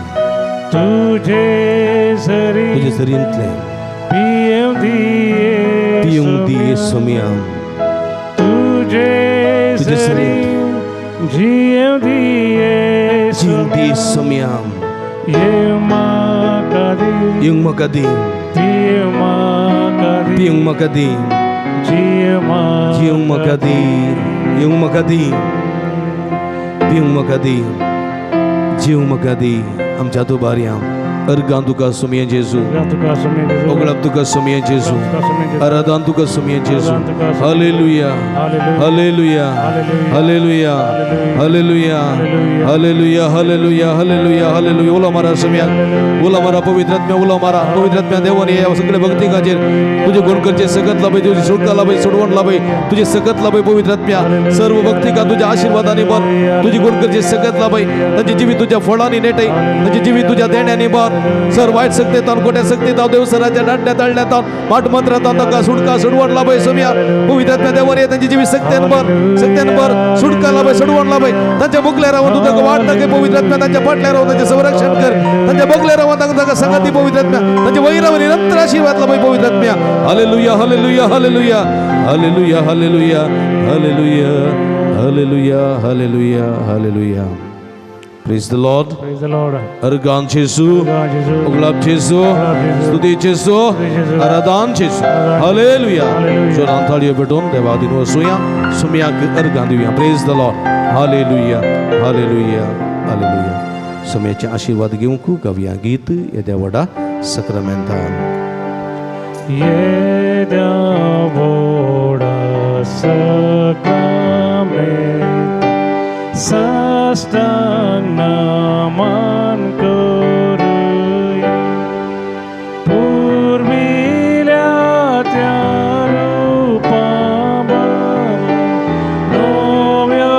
तुझे जरींतले पियेवं दी सोम्या. तुझे जरी जियेवं दी सोम्या. येवं म्हाका दी, येवंक म्हाका दी, पियेवं म्हाका दी, पियेवंक म्हाका दी, येवंक म्हाका दी, पियेवंक म्हाका दी, जिवंक म्हाका दी. आमच्या तुबार्या अर्गां तुका सोम्या जेजू, ओगळाप तुका सोम्या जेजू, आराधन तुका सोम्या जेजू. हालेलुया हालेलुया हालेलुया हालेलुया हालेलुया हालेलुया हालेलुया हालेलुया. उला मारा सोम्या, उला मारा पवित्र आत्म्या, उला मारा पवित्र आत्म्या. देवानी या सगळे भक्तिकाचेर तुझे गुणकरचे सकत लाभय, तुझी सुटका लाभय, सोडवण लाभय, तुझे सकत लाभय पवित्र आत्म्या. सर्व भक्तिका तुझ्या आशीर्वादाने भर, तुझी गुणकरचे सकत लाभय, तांची जीवित तुझ्या फळांनी नेटय, तांची जीवित तुझ्या देण्याने भर. सर वाईट सक्तेतान, खोट्या सक्तेतान, देवसराच्या दांड्या तळण्यातान, माट मंत्रातान तांकां सुटका सोडवण लाभय सोम्या. पवित्र आत्म्या देवान ये तांची जीवित सक्त्यान भर, सुटका लाभय, सोडवण लाभय. तांच्या मुखल्या रावन तूं तांकां वाट दाखय पवित्र आत्म्या. तांच्या फाटल्या रावन तांचें संरक्षण कर. तांच्या मुखल्या रावन तांकां संगती पवित्र आत्म्या. तांच्या वैरावन निरंतर आशीर्वाद लाभय पवित्र आत्म्या. हालेलुया हालेलुया हालेलुया हालेलुया हालेलुया हालेलुया हालेलुया हालेलुया हालेलुया. Praise the Lord. Praise the Lord. अर्गान जेजू, ओगळाप जेजू, स्तुती जेजू, आराधन जेजू. हालेलुया. जोरान थाळयो भेटून देवादीन वसूया, सोम्याक अर्गां दिवया. Praise the Lord. हालेलुया हालेलुया हालेलुया. सोम्याचे आशीर्वाद घेवंक गावया गीत येद्या व्हडा सक्रामेंतान. येद्या व्हडा सक्रामेंत साष्टांग नमन करूया. पूर्विल्या त्या रूपाबल नव्यो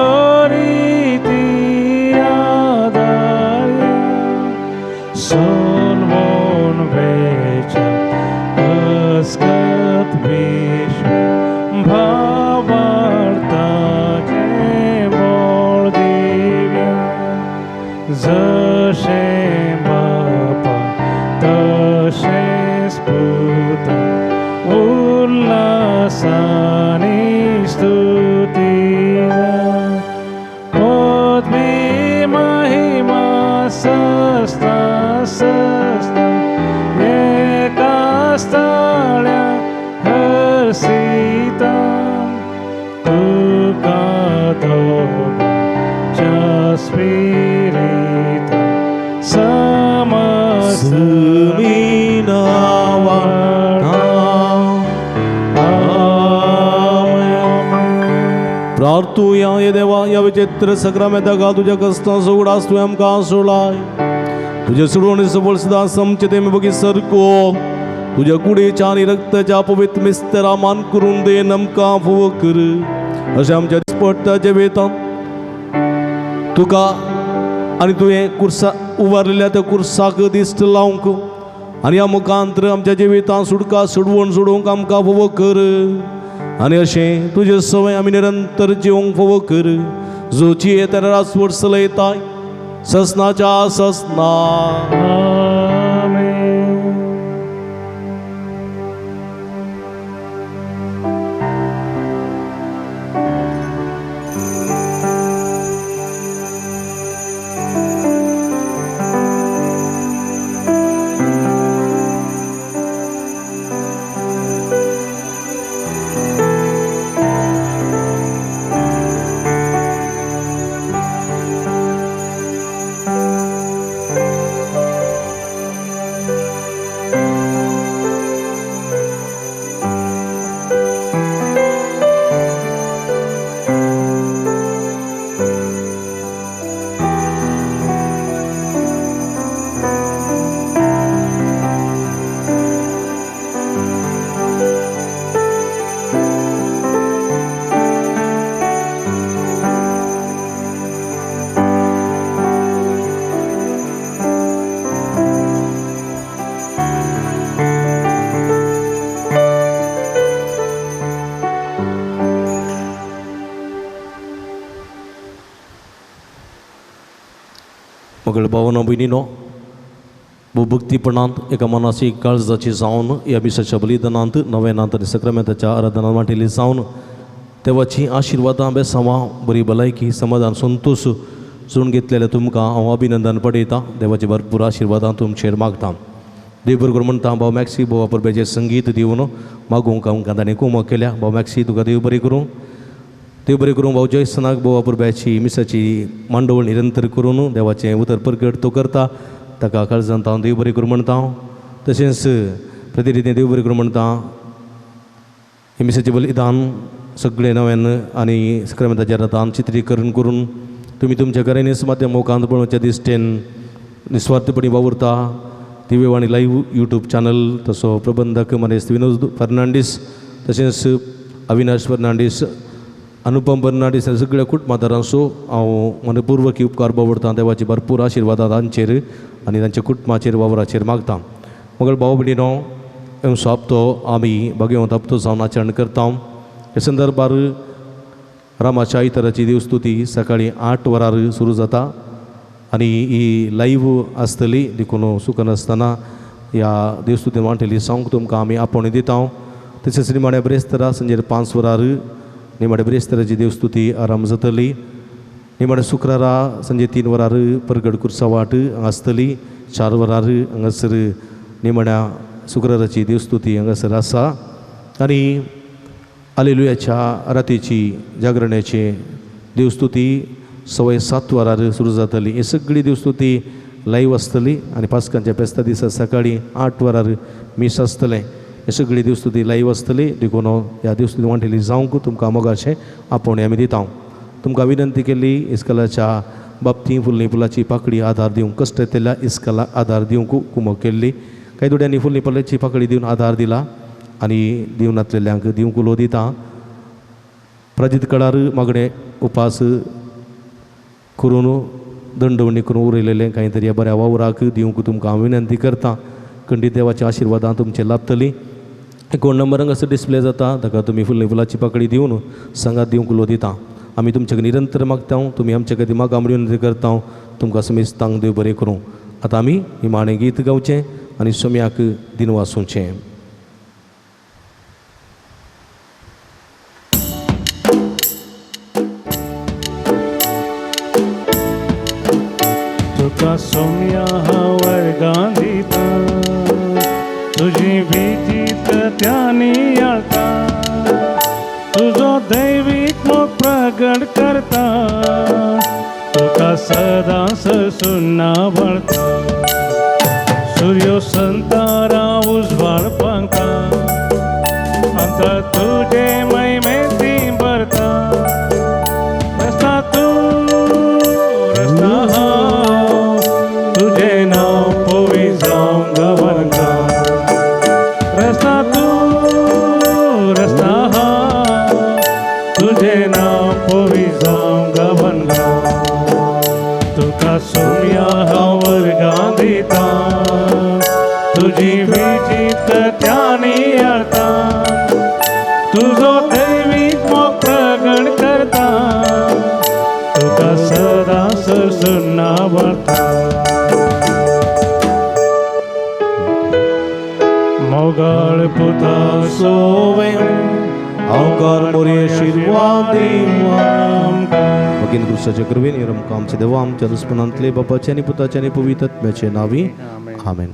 जशें बापा तशेंच पुता उल्हासानी स्तुती पदवी महिमा सस्ता सस्ता एका स्थळ्या हरसिता तुका दोगांच्या स्पिरिता Semina प्रार्थूया ये देवा या विचित्र सक्रमेंताका तुझ्या कष्टांचो उगडास तुवें आमकां सोडलाय तुझे सोडून सबळ सदां समचते में बगी सरको तुझ्या कुडीच्या आनी रक्ताच्या पवित्र मिस्तेरा मान करून दे आमकां फोव कर अशें आमच्या दिसपट्ट्याचे वेतान तुका आनी तुवें कुर्सा उबारलेल्या त्या कुर्साक दिश्ट लावंक आनी ह्या मुखांतर आमच्या जिवितांत सुटका सोडवून सोडूंक आमकां फोव कर आनी अशें तुजे सवय आमी निरंतर जिवंक फोव कर जोची येताना रासवट चलयताय ससनाच्या ससना मगळ भावना भयणीनो भक्तीपणांत एका मनाची काळजाची जावन ह्या मिसाच्या बलिदानांत नव्यानांत आनी सक्रामेंताच्या आराधनांत वांटिल्ली जावन देवाची आशिर्वादां बेसांवां बरी भलायकी समाधान संतोश जोडून घेतलेले तुमकां हांव अभिनंदन पळयतां देवाची भरपूर आशिर्वादां तुमचेर मागतां देव बरोबर म्हणटा भाव मॅक्सी बोवा परबेचें संगीत दिवन मागूंक आमकां ताणें कुमक केल्या भाव मॅक्सी तुका देव बरें करूं देव बरें करूं भाव जयसनाक बोवा परब्याची मिसाची मांडवळ निरंतर करून देवाचें उतर परगट तो करता ताका काळजांत हांव देव बरें करूं म्हणटा तशेंच प्रतिरितीन देव बरें करूं म्हणटा हे मिसाचें बलिदान सगळें नव्यान आनी सक्रामेंताच्या रथान चित्रीकरण करून तुमी तुमच्या घरांनीच माध्यम मोखांत पळोवच्या दिश्टेन निस्वार्थपणी वावुरता दिव्यवाणी लाईव्ह यूट्यूब चॅनल तसो प्रबंधक मनेस विनोद फर्नांडीस तशेंच अविनाश फर्नांडीस अनुपम फर्नांडीस सगळ्या कुटुंबादारांचो हांव मनपूर्वक उपकार बावरतां देवाची भरपूर आशिर्वादां तांचेर आनी तांच्या कुटुंबाचेर वावराचेर मागतां मगळ भाव भयणीनो एमचो हप्तो आमी भगवंत हप्तो जावन आचरण करता हे संदर्भार रामाच्या इतराची देवस्तुती सकाळी 8 वरार सुरू जाता आनी ही लाईव्ह आसतली देखून सुखनासतना ह्या देवस्तुती वांटेली सॉंग तुमकां आमी आपोवणी दिता तशेंच निमाण्या ब्रेस्तारा संजेर 5 वरार निमाण्या ब्रेस्ताराची देवस्तुती आराम जातली निमाण्या शुक्रारा संजे 3 वरार परगड कुर्सावाट आसतली 4 वरार हांगासर निमाण्या शुक्राराची देवस्तुती हांगासर आसा आनी हालेलुयाच्या रातीची जागरण्याची देवस्तुती सवय 7 वरार सुरू जातली ही सगळी देवस्तुती लाईव्ह आसतली आनी पास्कांच्या फेस्ता दिसा सकाळी 8 वरार मीस आसतलें हे सगळी देवस्तुती लाईव्ह आसतली देखून ह्या देवस्तुती वांटेली जावंक तुमकां मोगाचें आपोवणें आमी दिता तुमकां विनंती केली इस्कलाच्या बाबतींत फुलणी फुलाची पाकळी आधार दिवंक कश्ट येतल्या इस्कलाक आधार दिवंक कुमक केल्ली कांय थोड्यांनी फुलणी फुलाची पाकळी दिवन आधार दिला आनी दिवनातलेल्यांक दिवंक उलो दिता प्राजीत काळार मागणें उपास करून दंडवणी करून उरयलेलें कांय तरी बऱ्या वावराक दिवंक तुमकां हांव विनंती करता खंडीत देवाच्या आशिर्वादां तुमचे लाभतली अकावंट नंबर हांगासर डिस्प्ले जाता ताका तुमी फुलणी फुलाची पाकळी दिवन सांगात दिवंक उलो दिता आमी तुमचे निरंतर मागता तुम्ही आमच्या कधी माग आमडी विनंती करता तुमकां समेस्तांक देव बरें करूं. आतां आमी निमाणें गीत गावचें आनी सोम्याक दिन वाचूचें. तुका सोम्या वर्गां दिता तुजी विजीत त्यांनी आळता तुजो दैवीक मोग प्रगट करता तुका सदांच सुन्ना वळता सूर्यो संतारा उजवाड पांगता अंत तुजे महिमेंती भरता रस्ता तूं रस्ता हांव तुजे नांव पोवी जावं गवनगा रस्ता तूं रस्ता हांव तुजे नांव पोवी जावं गवनगा तुका सोम्या हांव वर्गां दिता तुजी विजीत त्यांनी आळता तुजो दैवीक मोग प्रगट करता तुका सदांच सुन्ना वळता मोगाळ पुता सोवें अवकार मोरे आशीर्वाद भगिन कृष्णाच्या कृपेन आमच्या देवा आमच्या दुस्मनांतले बापाचे आनी पुताचे आनी पवित्र आत्म्याचे नावी आमेन.